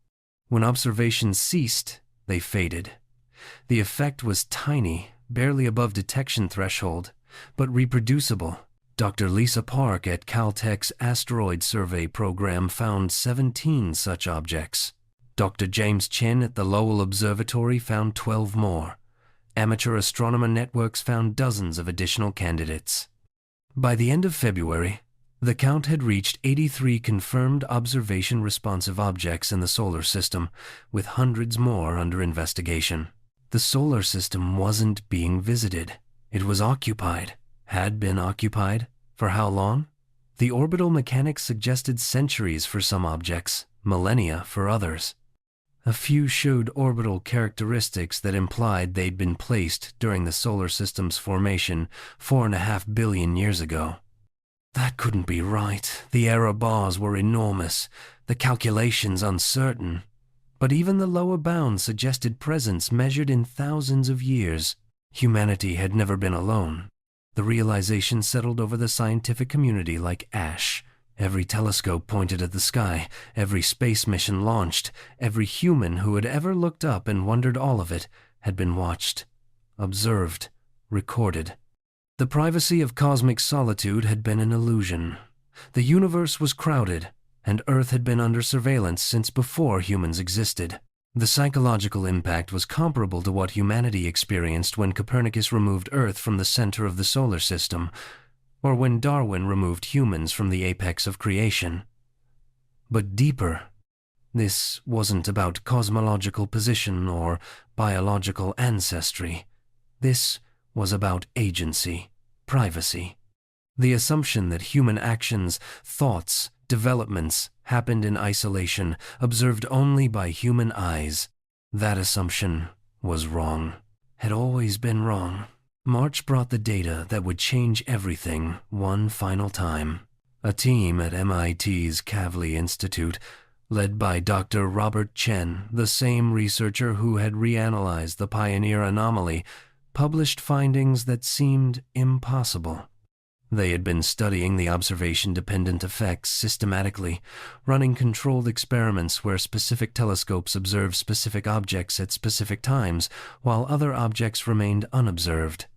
When observations ceased, they faded. The effect was tiny, barely above detection threshold, but reproducible. Dr. Lisa Park at Caltech's Asteroid Survey program found 17 such objects. Dr. James Chin at the Lowell Observatory found 12 more. Amateur astronomer networks found dozens of additional candidates. By the end of February, the count had reached 83 confirmed observation-responsive objects in the solar system, with hundreds more under investigation. The solar system wasn't being visited. It was occupied. Had been occupied. For how long? The orbital mechanics suggested centuries for some objects, millennia for others. A few showed orbital characteristics that implied they'd been placed during the solar system's formation 4.5 billion years ago. That couldn't be right. The error bars were enormous, the calculations uncertain. But even the lower bound suggested presence measured in thousands of years. Humanity had never been alone. The realization settled over the scientific community like ash. Every telescope pointed at the sky, every space mission launched, every human who had ever looked up and wondered all of it had been watched, observed, recorded. The privacy of cosmic solitude had been an illusion. The universe was crowded, and Earth had been under surveillance since before humans existed. The psychological impact was comparable to what humanity experienced when Copernicus removed Earth from the center of the solar system, or when Darwin removed humans from the apex of creation. But deeper. This wasn't about cosmological position or biological ancestry. This was about agency, privacy. The assumption that human actions, thoughts, developments happened in isolation, observed only by human eyes. That assumption was wrong, had always been wrong. March brought the data that would change everything one final time. A team at MIT's Kavli Institute, led by Dr. Robert Chen, the same researcher who had reanalyzed the Pioneer anomaly, published findings that seemed impossible. They had been studying the observation-dependent effects systematically, running controlled experiments where specific telescopes observed specific objects at specific times, while other objects remained unobserved.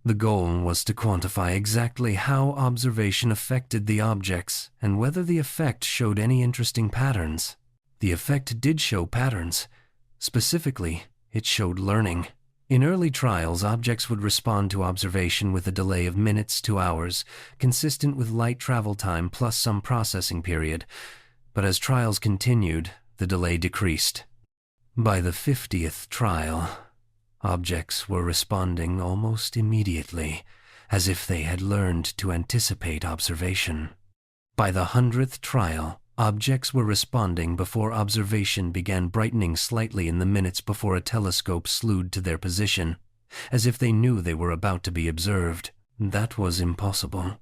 The goal was to quantify exactly how observation affected the objects and whether the effect showed any interesting patterns. The effect did show patterns. Specifically, it showed learning. In early trials, objects would respond to observation with a delay of minutes to hours, consistent with light travel time plus some processing period. But as trials continued, the delay decreased. By the 50th trial, objects were responding almost immediately, as if they had learned to anticipate observation. By the 100th trial, objects were responding before observation began brightening slightly in the minutes before a telescope slewed to their position, as if they knew they were about to be observed. That was impossible,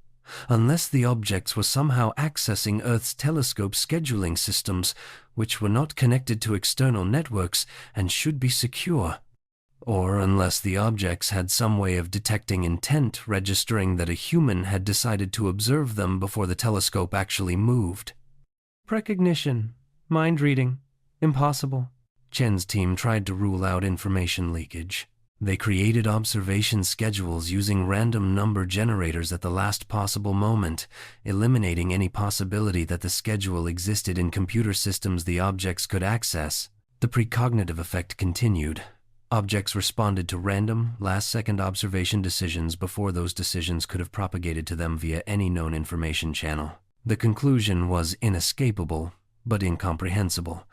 unless the objects were somehow accessing Earth's telescope scheduling systems, which were not connected to external networks and should be secure. Or unless the objects had some way of detecting intent, registering that a human had decided to observe them before the telescope actually moved. Precognition, mind reading, impossible. Chen's team tried to rule out information leakage. They created observation schedules using random number generators at the last possible moment, eliminating any possibility that the schedule existed in computer systems the objects could access. The precognitive effect continued. Objects responded to random, last-second observation decisions before those decisions could have propagated to them via any known information channel. The conclusion was inescapable, but incomprehensible.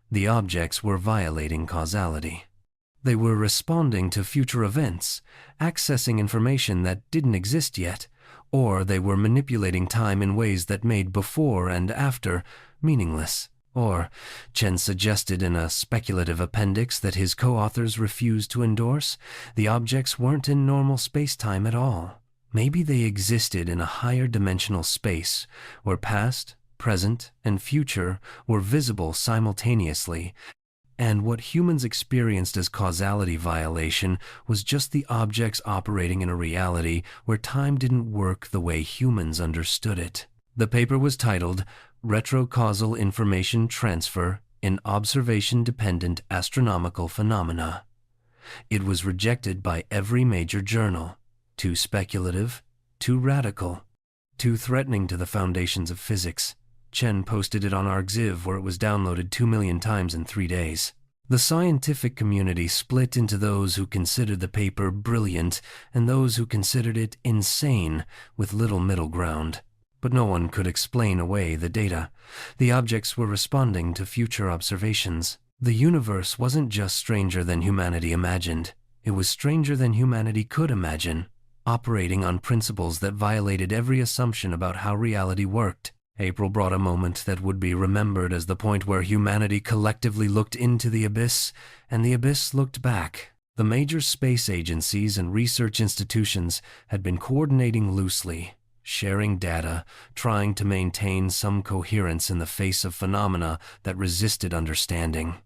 The objects were violating causality. They were responding to future events, accessing information that didn't exist yet, or they were manipulating time in ways that made before and after meaningless. Or, Chen suggested in a speculative appendix that his co-authors refused to endorse, the objects weren't in normal space-time at all. Maybe they existed in a higher dimensional space, where past, present, and future were visible simultaneously, and what humans experienced as causality violation was just the objects operating in a reality where time didn't work the way humans understood it. The paper was titled Retrocausal Information Transfer in Observation-Dependent Astronomical Phenomena. It was rejected by every major journal. Too speculative, too radical, too threatening to the foundations of physics. Chen posted it on arXiv, where it was downloaded 2 million times in 3 days. The scientific community split into those who considered the paper brilliant and those who considered it insane, with little middle ground. But no one could explain away the data. The objects were responding to future observations. The universe wasn't just stranger than humanity imagined. It was stranger than humanity could imagine, operating on principles that violated every assumption about how reality worked. April brought a moment that would be remembered as the point where humanity collectively looked into the abyss, and the abyss looked back. The major space agencies and research institutions had been coordinating loosely, sharing data, trying to maintain some coherence in the face of phenomena that resisted understanding.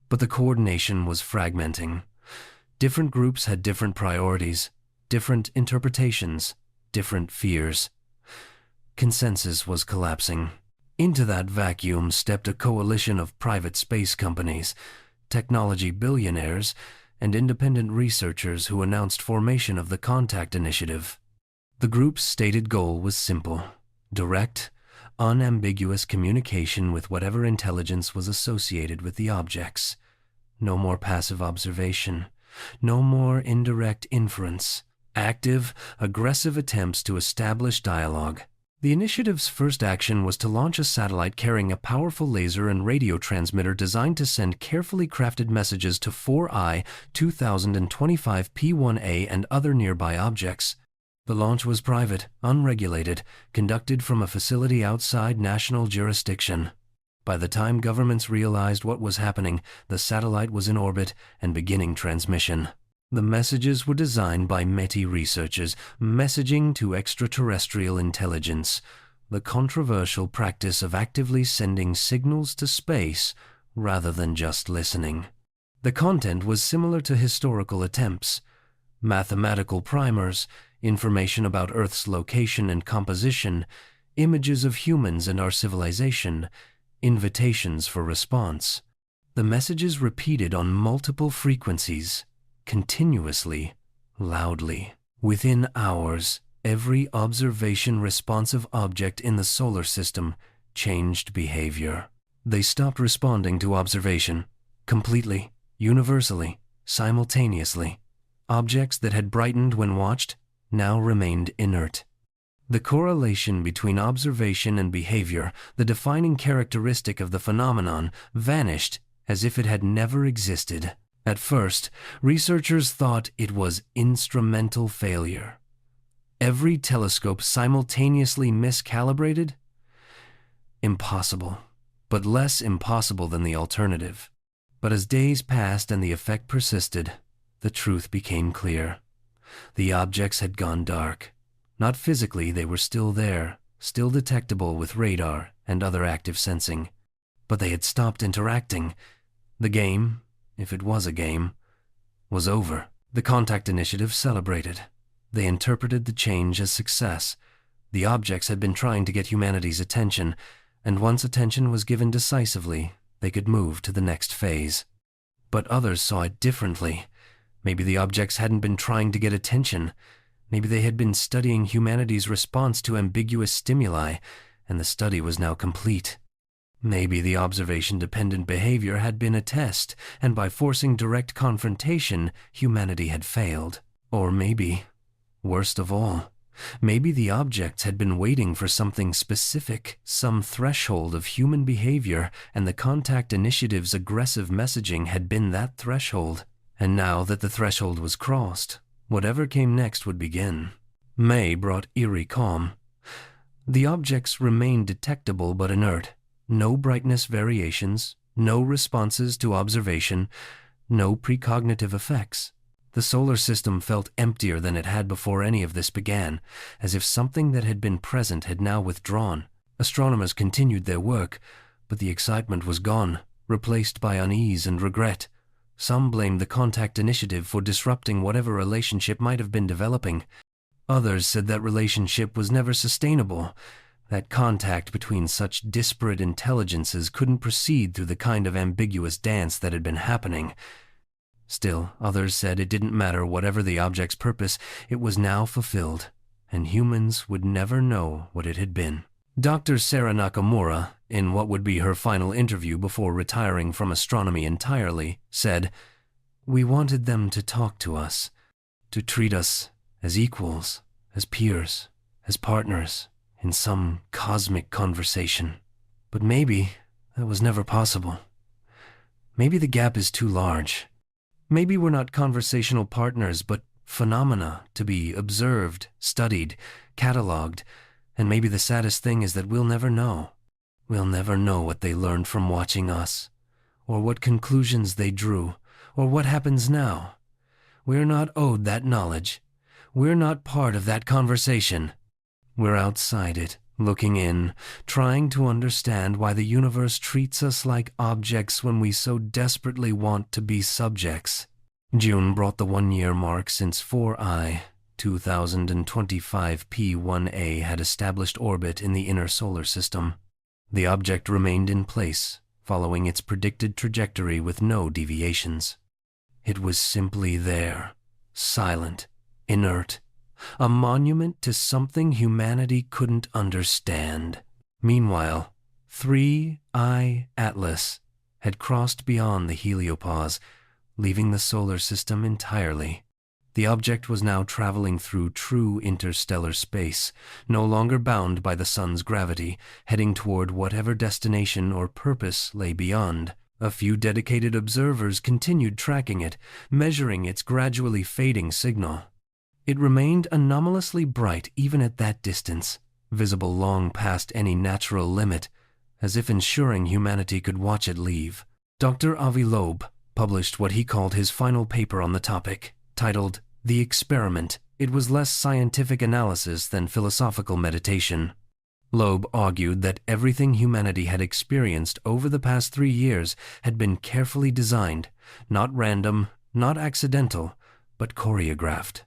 But the coordination was fragmenting. Different groups had different priorities, different interpretations, different fears. Consensus was collapsing. Into that vacuum stepped a coalition of private space companies, technology billionaires, and independent researchers who announced formation of the Contact Initiative. The group's stated goal was simple: direct, unambiguous communication with whatever intelligence was associated with the objects. No more passive observation, no more indirect inference. Active, aggressive attempts to establish dialogue. The initiative's first action was to launch a satellite carrying a powerful laser and radio transmitter designed to send carefully crafted messages to 4I 2025 P1A and other nearby objects. The launch was private, unregulated, conducted from a facility outside national jurisdiction. By the time governments realized what was happening, the satellite was in orbit and beginning transmission. The messages were designed by METI researchers, messaging to extraterrestrial intelligence, the controversial practice of actively sending signals to space rather than just listening. The content was similar to historical attempts: mathematical primers, information about Earth's location and composition, images of humans and our civilization, invitations for response. The messages repeated on multiple frequencies, continuously, loudly. Within hours, every observation-responsive object in the solar system changed behavior. They stopped responding to observation, completely, universally, simultaneously. Objects that had brightened when watched now remained inert. The correlation between observation and behavior, the defining characteristic of the phenomenon, vanished as if it had never existed. At first, researchers thought it was instrumental failure. Every telescope simultaneously miscalibrated? Impossible, but less impossible than the alternative. But as days passed and the effect persisted, the truth became clear. The objects had gone dark. Not physically, they were still there, still detectable with radar and other active sensing. But they had stopped interacting. The game, if it was a game, was over. The Contact Initiative celebrated. They interpreted the change as success. The objects had been trying to get humanity's attention, and once attention was given decisively, they could move to the next phase. But others saw it differently. Maybe the objects hadn't been trying to get attention. Maybe they had been studying humanity's response to ambiguous stimuli, and the study was now complete. Maybe the observation-dependent behavior had been a test, and by forcing direct confrontation, humanity had failed. Or maybe, worst of all, maybe the objects had been waiting for something specific, some threshold of human behavior, and the Contact Initiative's aggressive messaging had been that threshold. And now that the threshold was crossed, whatever came next would begin. May brought eerie calm. The objects remained detectable but inert. No brightness variations, no responses to observation, no precognitive effects. The solar system felt emptier than it had before any of this began, as if something that had been present had now withdrawn. Astronomers continued their work, but the excitement was gone, replaced by unease and regret. Some blamed the contact initiative for disrupting whatever relationship might have been developing. Others said that relationship was never sustainable, that contact between such disparate intelligences couldn't proceed through the kind of ambiguous dance that had been happening. Still, others said it didn't matter whatever the object's purpose, it was now fulfilled, and humans would never know what it had been. Dr. Sarah Nakamura, in what would be her final interview before retiring from astronomy entirely, said, "We wanted them to talk to us, to treat us as equals, as peers, as partners, in some cosmic conversation. But maybe that was never possible. Maybe the gap is too large. Maybe we're not conversational partners, but phenomena to be observed, studied, catalogued, and maybe the saddest thing is that we'll never know. We'll never know what they learned from watching us, or what conclusions they drew, or what happens now. We're not owed that knowledge. We're not part of that conversation. We're outside it, looking in, trying to understand why the universe treats us like objects when we so desperately want to be subjects." June brought the 1-year mark since 4I 2025 P1A had established orbit in the inner solar system. The object remained in place, following its predicted trajectory with no deviations. It was simply there, silent, inert, a monument to something humanity couldn't understand. Meanwhile, 3I Atlas had crossed beyond the heliopause, leaving the solar system entirely. The object was now traveling through true interstellar space, no longer bound by the sun's gravity, heading toward whatever destination or purpose lay beyond. A few dedicated observers continued tracking it, measuring its gradually fading signal. It remained anomalously bright even at that distance, visible long past any natural limit, as if ensuring humanity could watch it leave. Dr. Avi Loeb published what he called his final paper on the topic, titled "The Experiment." It was less scientific analysis than philosophical meditation. Loeb argued that everything humanity had experienced over the past 3 years had been carefully designed, not random, not accidental, but choreographed.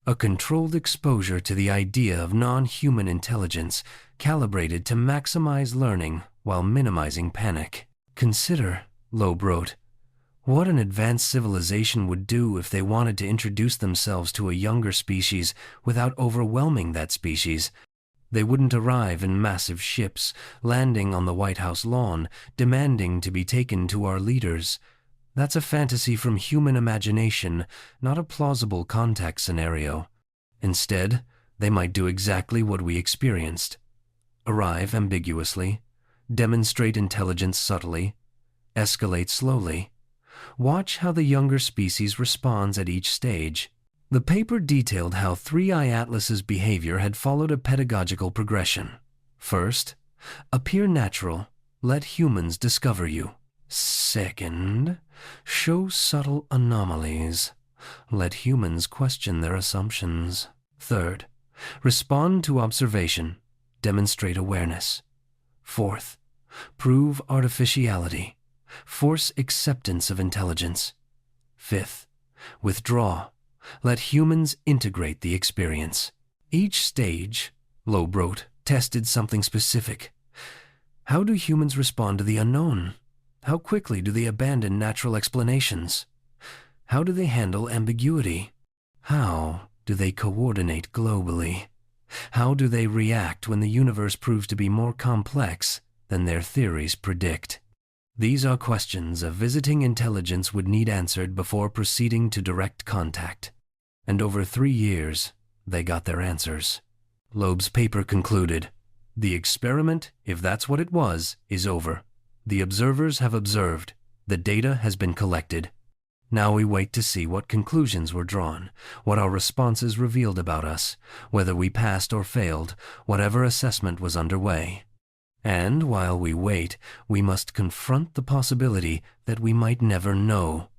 A controlled exposure to the idea of non-human intelligence, calibrated to maximize learning while minimizing panic. "Consider," Loeb wrote, "what an advanced civilization would do if they wanted to introduce themselves to a younger species without overwhelming that species. They wouldn't arrive in massive ships, landing on the White House lawn, demanding to be taken to our leaders. That's a fantasy from human imagination, not a plausible contact scenario. Instead, they might do exactly what we experienced. Arrive ambiguously, demonstrate intelligence subtly, escalate slowly. Watch how the younger species responds at each stage." The paper detailed how 3I Atlas's behavior had followed a pedagogical progression. First, appear natural, let humans discover you. Second, show subtle anomalies, let humans question their assumptions. Third, respond to observation, demonstrate awareness. Fourth, prove artificiality, force acceptance of intelligence. Fifth, withdraw, let humans integrate the experience. Each stage, Loeb wrote, tested something specific. How do humans respond to the unknown? How quickly do they abandon natural explanations? How do they handle ambiguity? How do they coordinate globally? How do they react when the universe proves to be more complex than their theories predict? These are questions a visiting intelligence would need answered before proceeding to direct contact. And over 3 years, they got their answers. Loeb's paper concluded, "The experiment, if that's what it was, is over. The observers have observed. The data has been collected. Now we wait to see what conclusions were drawn, what our responses revealed about us, whether we passed or failed, whatever assessment was underway. And while we wait, we must confront the possibility that we might never know.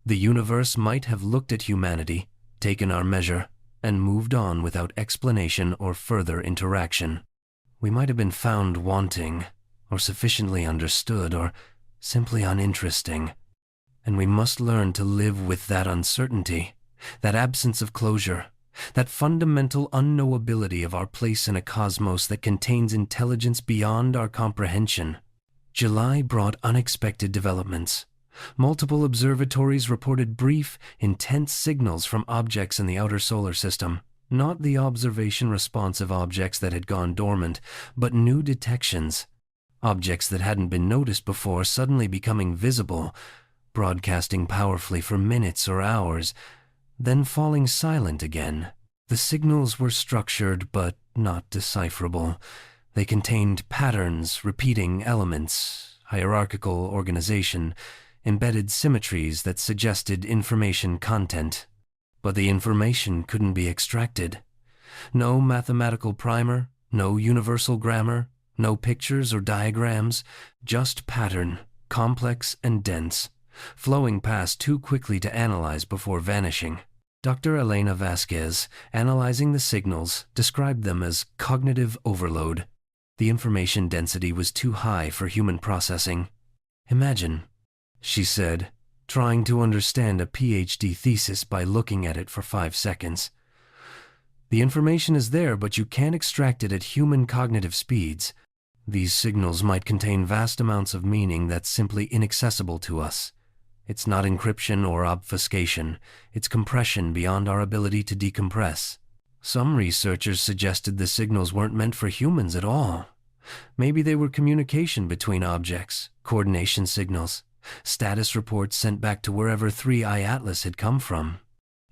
The universe might have looked at humanity, taken our measure, and moved on without explanation or further interaction. We might have been found wanting, or sufficiently understood, or simply uninteresting. And we must learn to live with that uncertainty, that absence of closure, that fundamental unknowability of our place in a cosmos that contains intelligence beyond our comprehension. July brought unexpected developments. Multiple observatories reported brief, intense signals from objects in the outer solar system. Not the observation-responsive objects that had gone dormant, but new detections. Objects that hadn't been noticed before suddenly becoming visible, broadcasting powerfully for minutes or hours, then falling silent again. The signals were structured but not decipherable. They contained patterns, repeating elements, hierarchical organization, embedded symmetries that suggested information content. But the information couldn't be extracted. No mathematical primer, no universal grammar, no pictures or diagrams, just pattern, complex and dense, flowing past too quickly to analyze before vanishing. Dr. Elena Vasquez, analyzing the signals, described them as cognitive overload. The information density was too high for human processing. Imagine, she said, trying to understand a PhD thesis by looking at it for 5 seconds. The information is there, but you can't extract it at human cognitive speeds. These signals might contain vast amounts of meaning that's simply inaccessible to us. It's not encryption or obfuscation. It's compression beyond our ability to decompress. Some researchers suggested the signals weren't meant for humans at all. Maybe they were communication between objects, coordination signals, status reports sent back to wherever 3i Atlas had come from.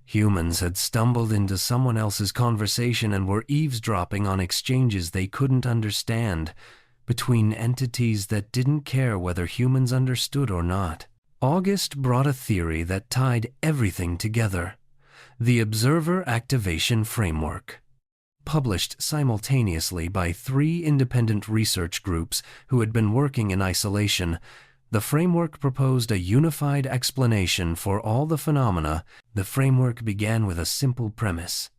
Humans had stumbled into someone else's conversation and were eavesdropping on exchanges they couldn't understand, between entities that didn't care whether humans understood or not. August brought a theory that tied everything together: the Observer Activation Framework. Published simultaneously by 3 independent research groups who had been working in isolation, the framework proposed a unified explanation for all the phenomena. The framework began with a simple premise.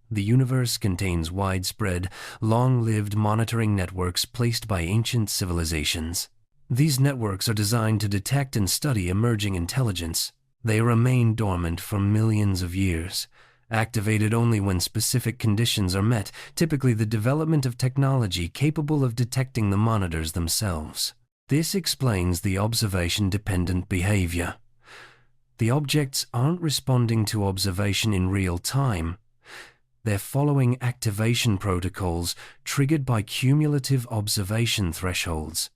The universe contains widespread, long-lived monitoring networks placed by ancient civilizations. These networks are designed to detect and study emerging intelligence. They remain dormant for millions of years, activated only when specific conditions are met, typically the development of technology capable of detecting the monitors themselves. This explains the observation-dependent behavior. The objects aren't responding to observation in real time. They're following activation protocols triggered by cumulative observation thresholds.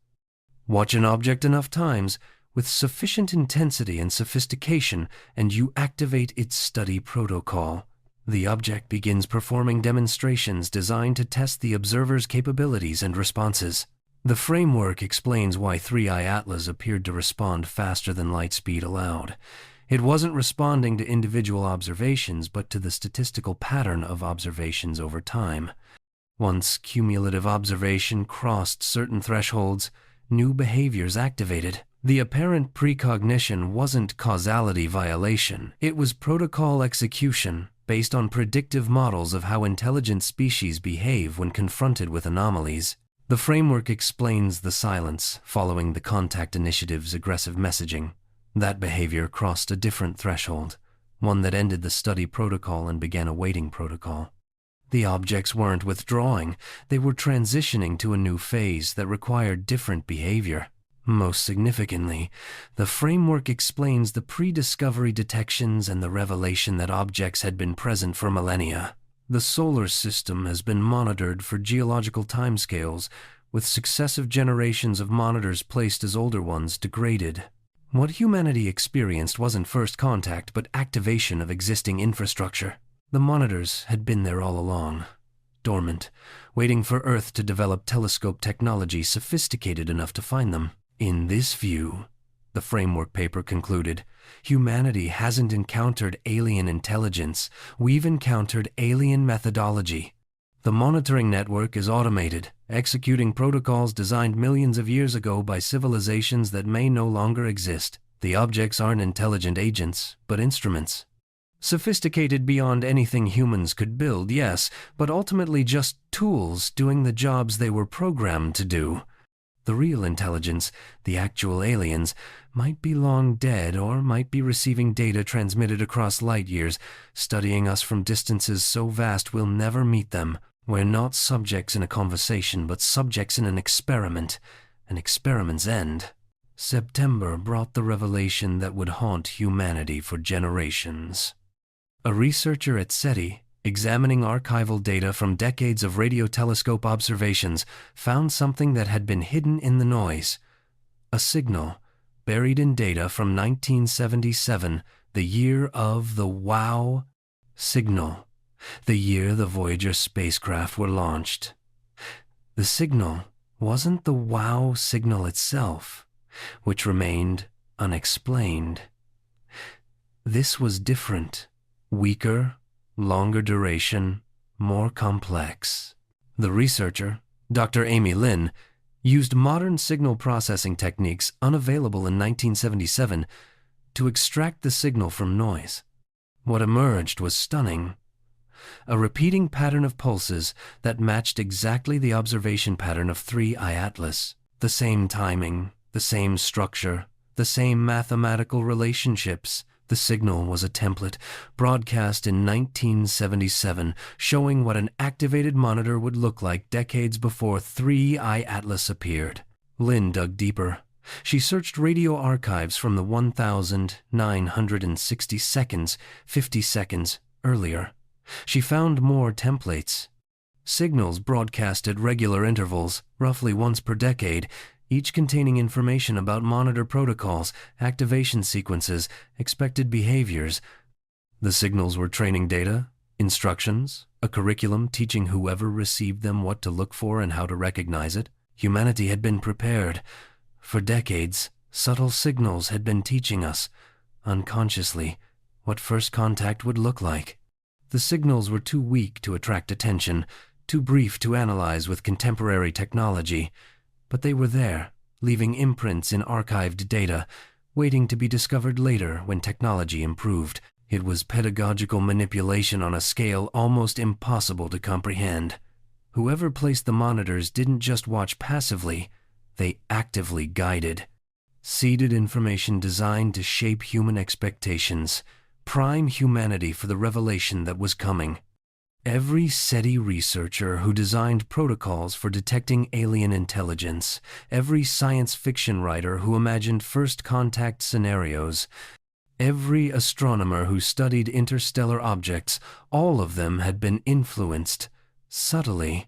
Watch an object enough times with sufficient intensity and sophistication, and you activate its study protocol. The object begins performing demonstrations designed to test the observer's capabilities and responses. The framework explains why 3i Atlas appeared to respond faster than light speed allowed. It wasn't responding to individual observations, but to the statistical pattern of observations over time. Once cumulative observation crossed certain thresholds, new behaviors activated. The apparent precognition wasn't causality violation. It was protocol execution based on predictive models of how intelligent species behave when confronted with anomalies. The framework explains the silence following the contact initiative's aggressive messaging. That behavior crossed a different threshold, one that ended the study protocol and began a waiting protocol. The objects weren't withdrawing, they were transitioning to a new phase that required different behavior. Most significantly, the framework explains the pre-discovery detections and the revelation that objects had been present for millennia. The solar system has been monitored for geological timescales, with successive generations of monitors placed as older ones degraded. What humanity experienced wasn't first contact, but activation of existing infrastructure. The monitors had been there all along, dormant, waiting for Earth to develop telescope technology sophisticated enough to find them. In this view, the framework paper concluded, humanity hasn't encountered alien intelligence, we've encountered alien methodology. The monitoring network is automated, executing protocols designed millions of years ago by civilizations that may no longer exist. The objects aren't intelligent agents, but instruments. Sophisticated beyond anything humans could build, yes, but ultimately just tools doing the jobs they were programmed to do. The real intelligence, the actual aliens, might be long dead or might be receiving data transmitted across light years, studying us from distances so vast we'll never meet them. We're not subjects in a conversation, but subjects in an experiment's end. September brought the revelation that would haunt humanity for generations. A researcher at SETI, examining archival data from decades of radio telescope observations, found something that had been hidden in the noise. A signal, buried in data from 1977, the year of the WOW signal, the year the Voyager spacecraft were launched. The signal wasn't the WOW signal itself, which remained unexplained. This was different, weaker, longer duration, more complex. The researcher, Dr. Amy Lin, used modern signal processing techniques unavailable in 1977 to extract the signal from noise. What emerged was stunning. A repeating pattern of pulses that matched exactly the observation pattern of 3I Atlas. The same timing, the same structure, the same mathematical relationships. The signal was a template, broadcast in 1977, showing what an activated monitor would look like decades before 3I Atlas appeared. Lynn dug deeper. She searched radio archives from the 1,960 seconds, 50 seconds earlier. She found more templates. Signals broadcast at regular intervals, roughly once per decade, each containing information about monitor protocols, activation sequences, expected behaviors. The signals were training data, instructions, a curriculum teaching whoever received them what to look for and how to recognize it. Humanity had been prepared. For decades, subtle signals had been teaching us, unconsciously, what first contact would look like. The signals were too weak to attract attention, too brief to analyze with contemporary technology. But they were there, leaving imprints in archived data, waiting to be discovered later when technology improved. It was pedagogical manipulation on a scale almost impossible to comprehend. Whoever placed the monitors didn't just watch passively, they actively guided. Seeded information designed to shape human expectations, prime humanity for the revelation that was coming. Every SETI researcher who designed protocols for detecting alien intelligence, every science fiction writer who imagined first contact scenarios, every astronomer who studied interstellar objects, all of them had been influenced, subtly,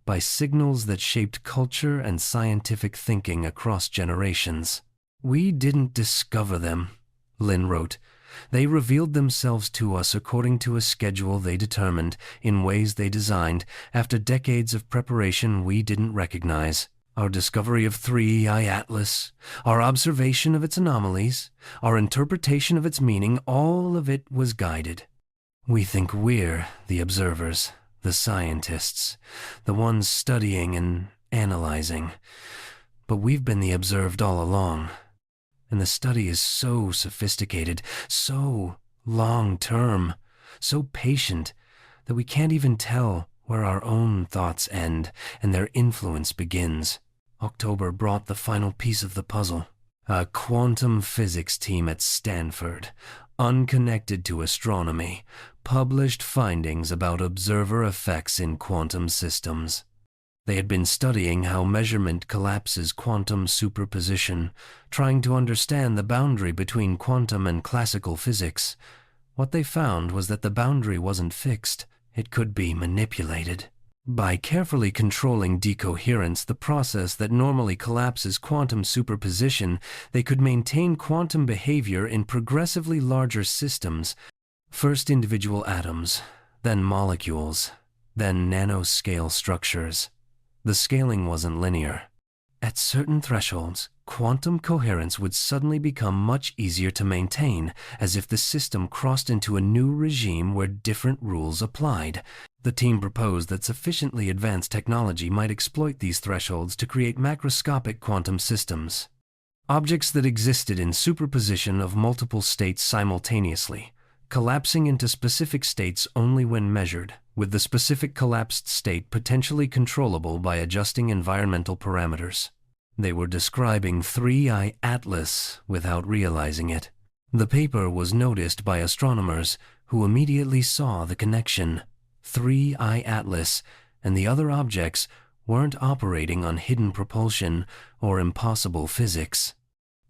by signals that shaped culture and scientific thinking across generations. We didn't discover them, Lynn wrote. They revealed themselves to us according to a schedule they determined, in ways they designed, after decades of preparation we didn't recognize. Our discovery of 3I Atlas, our observation of its anomalies, our interpretation of its meaning, all of it was guided. We think we're the observers, the scientists, the ones studying and analyzing. But we've been the observed all along. And the study is so sophisticated, so long-term, so patient, that we can't even tell where our own thoughts end and their influence begins. October brought the final piece of the puzzle. A quantum physics team at Stanford, unconnected to astronomy, published findings about observer effects in quantum systems. They had been studying how measurement collapses quantum superposition, trying to understand the boundary between quantum and classical physics. What they found was that the boundary wasn't fixed. It could be manipulated. By carefully controlling decoherence, the process that normally collapses quantum superposition, they could maintain quantum behavior in progressively larger systems. First individual atoms, then molecules, then nanoscale structures. The scaling wasn't linear. At certain thresholds, quantum coherence would suddenly become much easier to maintain, as if the system crossed into a new regime where different rules applied. The team proposed that sufficiently advanced technology might exploit these thresholds to create macroscopic quantum systems. Objects that existed in superposition of multiple states simultaneously, collapsing into specific states only when measured, with the specific collapsed state potentially controllable by adjusting environmental parameters. They were describing 3I Atlas without realizing it. The paper was noticed by astronomers who immediately saw the connection. 3I Atlas and the other objects weren't operating on hidden propulsion or impossible physics.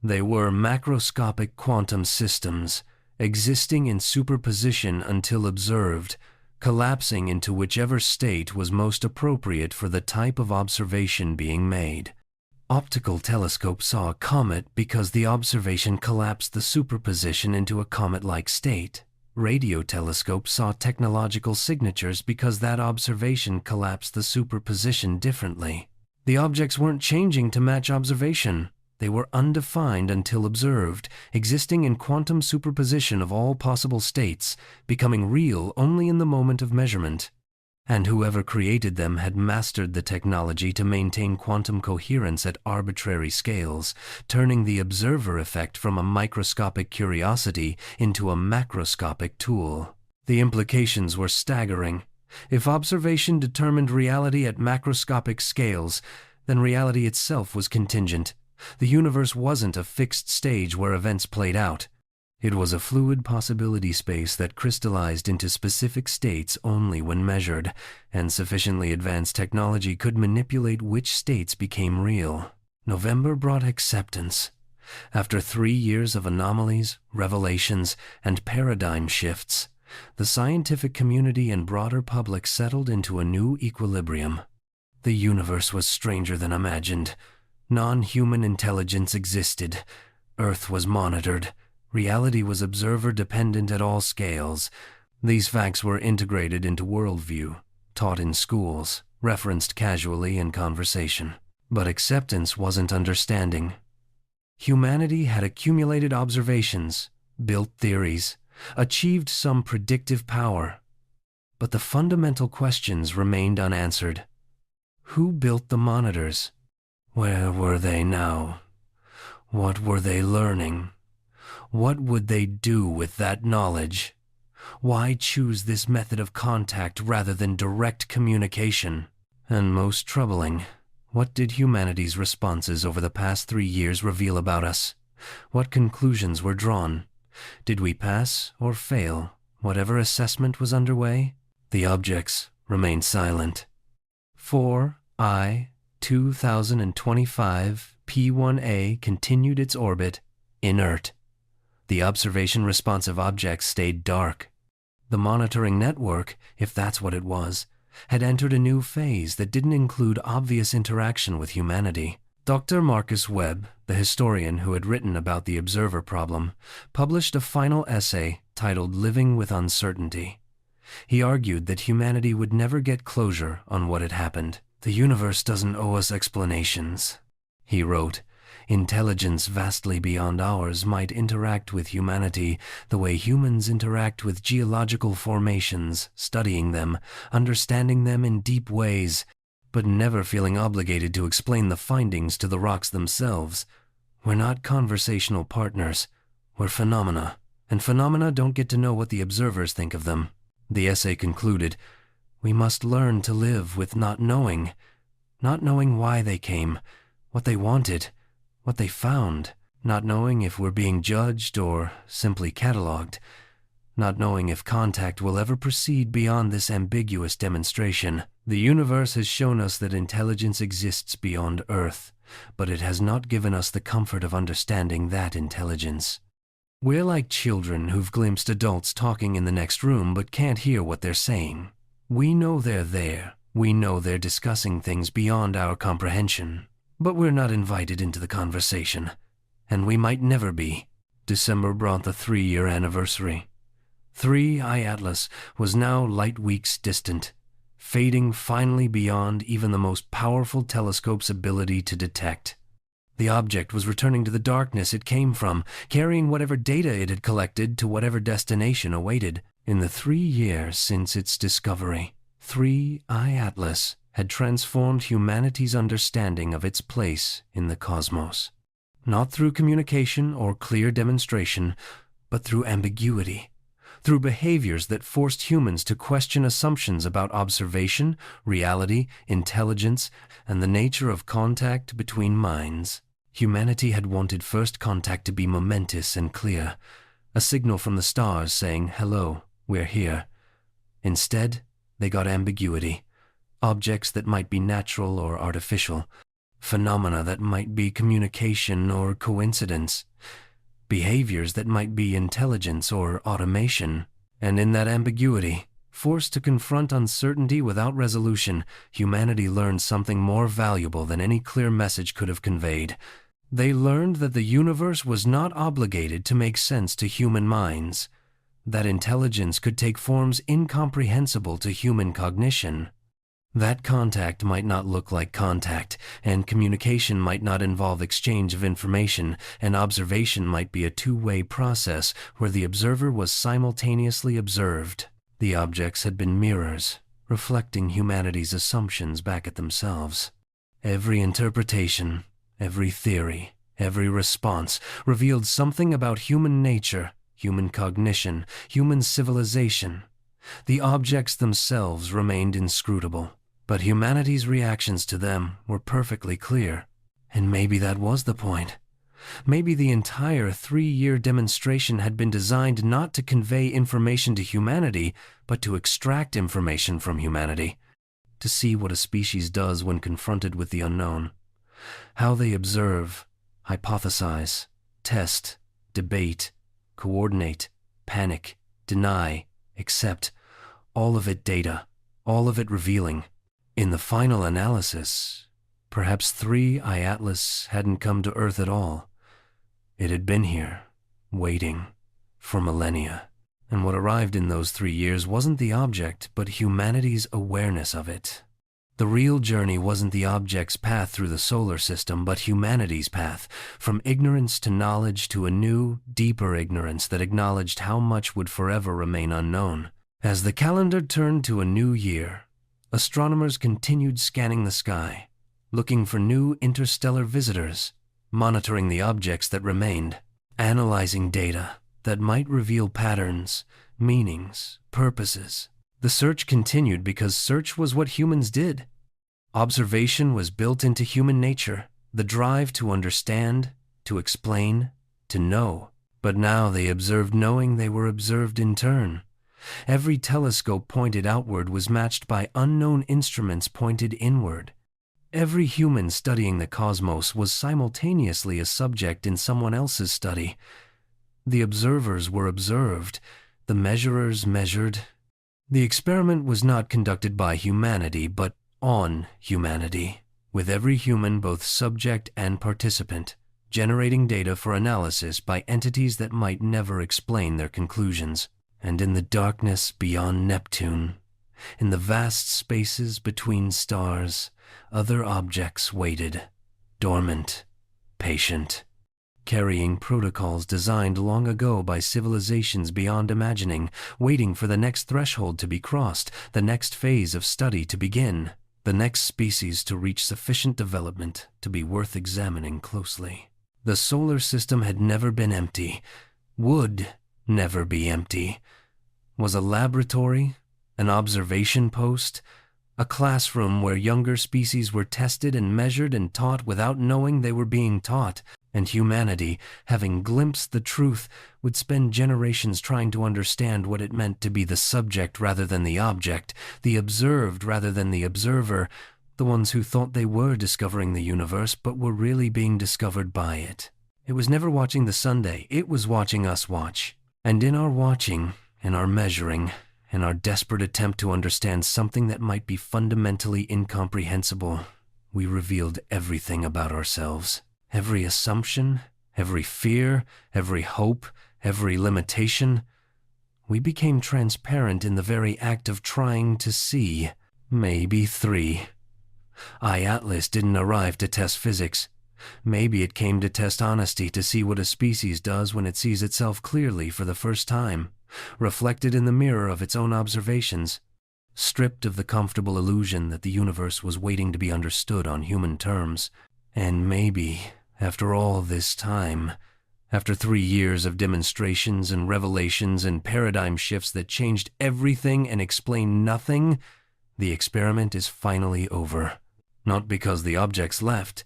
They were macroscopic quantum systems, existing in superposition until observed, collapsing into whichever state was most appropriate for the type of observation being made. Optical telescopes saw a comet because the observation collapsed the superposition into a comet-like state. Radio telescopes saw technological signatures because that observation collapsed the superposition differently. The objects weren't changing to match observation. They were undefined until observed, existing in quantum superposition of all possible states, becoming real only in the moment of measurement. And whoever created them had mastered the technology to maintain quantum coherence at arbitrary scales, turning the observer effect from a microscopic curiosity into a macroscopic tool. The implications were staggering. If observation determined reality at macroscopic scales, then reality itself was contingent. The universe wasn't a fixed stage where events played out. It was a fluid possibility space that crystallized into specific states only when measured, and sufficiently advanced technology could manipulate which states became real. November brought acceptance. After 3 years of anomalies, revelations, and paradigm shifts, the scientific community and broader public settled into a new equilibrium. The universe was stranger than imagined. Non-human intelligence existed. Earth was monitored. Reality was observer-dependent at all scales. These facts were integrated into worldview, taught in schools, referenced casually in conversation. But acceptance wasn't understanding. Humanity had accumulated observations, built theories, achieved some predictive power. But the fundamental questions remained unanswered. Who built the monitors? Where were they now? What were they learning? What would they do with that knowledge? Why choose this method of contact rather than direct communication? And most troubling, what did humanity's responses over the past 3 years reveal about us? What conclusions were drawn? Did we pass or fail whatever assessment was underway? The objects remained silent. 4I 2025 P1A continued its orbit, inert. The observation-responsive objects stayed dark. The monitoring network, if that's what it was, had entered a new phase that didn't include obvious interaction with humanity. Dr. Marcus Webb, the historian who had written about the observer problem, published a final essay titled Living with Uncertainty. He argued that humanity would never get closure on what had happened. "The universe doesn't owe us explanations," he wrote. "Intelligence vastly beyond ours might interact with humanity the way humans interact with geological formations, studying them, understanding them in deep ways, but never feeling obligated to explain the findings to the rocks themselves. We're not conversational partners. We're phenomena, and phenomena don't get to know what the observers think of them." The essay concluded, "We must learn to live with not knowing why they came, what they wanted, what they found, not knowing if we're being judged or simply catalogued, not knowing if contact will ever proceed beyond this ambiguous demonstration. The universe has shown us that intelligence exists beyond Earth, but it has not given us the comfort of understanding that intelligence. We're like children who've glimpsed adults talking in the next room but can't hear what they're saying. We know they're there. We know they're discussing things beyond our comprehension. But we're not invited into the conversation, and we might never be." December brought the 3-year anniversary. 3I Atlas was now light weeks distant, fading finally beyond even the most powerful telescope's ability to detect. The object was returning to the darkness it came from, carrying whatever data it had collected to whatever destination awaited. In the 3 years since its discovery, 3I Atlas had transformed humanity's understanding of its place in the cosmos. Not through communication or clear demonstration, but through ambiguity, through behaviors that forced humans to question assumptions about observation, reality, intelligence, and the nature of contact between minds. Humanity had wanted first contact to be momentous and clear, a signal from the stars saying, "Hello, we're here." Instead, they got ambiguity, objects that might be natural or artificial, phenomena that might be communication or coincidence, behaviors that might be intelligence or automation. And in that ambiguity, forced to confront uncertainty without resolution, humanity learned something more valuable than any clear message could have conveyed. They learned that the universe was not obligated to make sense to human minds, that intelligence could take forms incomprehensible to human cognition. That contact might not look like contact, and communication might not involve exchange of information, and observation might be a two-way process where the observer was simultaneously observed. The objects had been mirrors, reflecting humanity's assumptions back at themselves. Every interpretation, every theory, every response revealed something about human nature, human cognition, human civilization. The objects themselves remained inscrutable, but humanity's reactions to them were perfectly clear. And maybe that was the point. Maybe the entire 3-year demonstration had been designed not to convey information to humanity, but to extract information from humanity, to see what a species does when confronted with the unknown. How they observe, hypothesize, test, debate, coordinate, panic, deny, accept, all of it data, all of it revealing. In the final analysis, perhaps 3I Atlas hadn't come to Earth at all. It had been here, waiting, for millennia. And what arrived in those 3 years wasn't the object, but humanity's awareness of it. The real journey wasn't the object's path through the solar system, but humanity's path, from ignorance to knowledge to a new, deeper ignorance that acknowledged how much would forever remain unknown. As the calendar turned to a new year, astronomers continued scanning the sky, looking for new interstellar visitors, monitoring the objects that remained, analyzing data that might reveal patterns, meanings, purposes. The search continued because search was what humans did. Observation was built into human nature, the drive to understand, to explain, to know. But now they observed knowing they were observed in turn. Every telescope pointed outward was matched by unknown instruments pointed inward. Every human studying the cosmos was simultaneously a subject in someone else's study. The observers were observed, the measurers measured. The experiment was not conducted by humanity, but on humanity, with every human both subject and participant, generating data for analysis by entities that might never explain their conclusions. And in the darkness beyond Neptune, in the vast spaces between stars, other objects waited, dormant, patient, carrying protocols designed long ago by civilizations beyond imagining, waiting for the next threshold to be crossed, the next phase of study to begin, the next species to reach sufficient development to be worth examining closely. The solar system had never been empty, would never be empty. Was a laboratory, an observation post, a classroom where younger species were tested and measured and taught without knowing they were being taught, and humanity, having glimpsed the truth, would spend generations trying to understand what it meant to be the subject rather than the object, the observed rather than the observer, the ones who thought they were discovering the universe but were really being discovered by it. It was never watching the Sunday, it was watching us watch. And in our watching, in our measuring, in our desperate attempt to understand something that might be fundamentally incomprehensible, we revealed everything about ourselves. Every assumption, every fear, every hope, every limitation. We became transparent in the very act of trying to see. Maybe 3I Atlas didn't arrive to test physics. Maybe it came to test honesty, to see what a species does when it sees itself clearly for the first time, reflected in the mirror of its own observations, stripped of the comfortable illusion that the universe was waiting to be understood on human terms. And maybe, after all this time, After 3 years of demonstrations and revelations and paradigm shifts that changed everything and explained nothing, the experiment is finally over. Not because the objects left,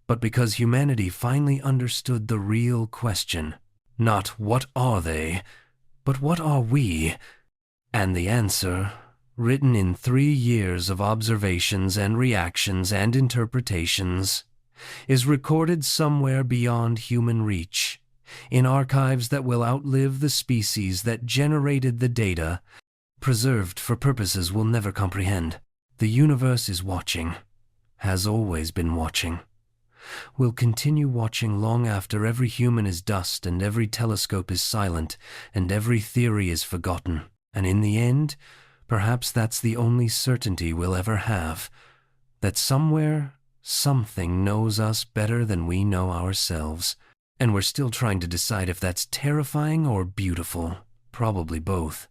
but because humanity finally understood the real question. Not what are they, but what are we? And the answer, written in 3 years of observations and reactions and interpretations, is recorded somewhere beyond human reach, in archives that will outlive the species that generated the data, preserved for purposes we'll never comprehend. The universe is watching, has always been watching. Will continue watching long after every human is dust and every telescope is silent and every theory is forgotten. And in the end, perhaps that's the only certainty we'll ever have, that somewhere, something knows us better than we know ourselves. And we're still trying to decide if that's terrifying or beautiful. Probably both.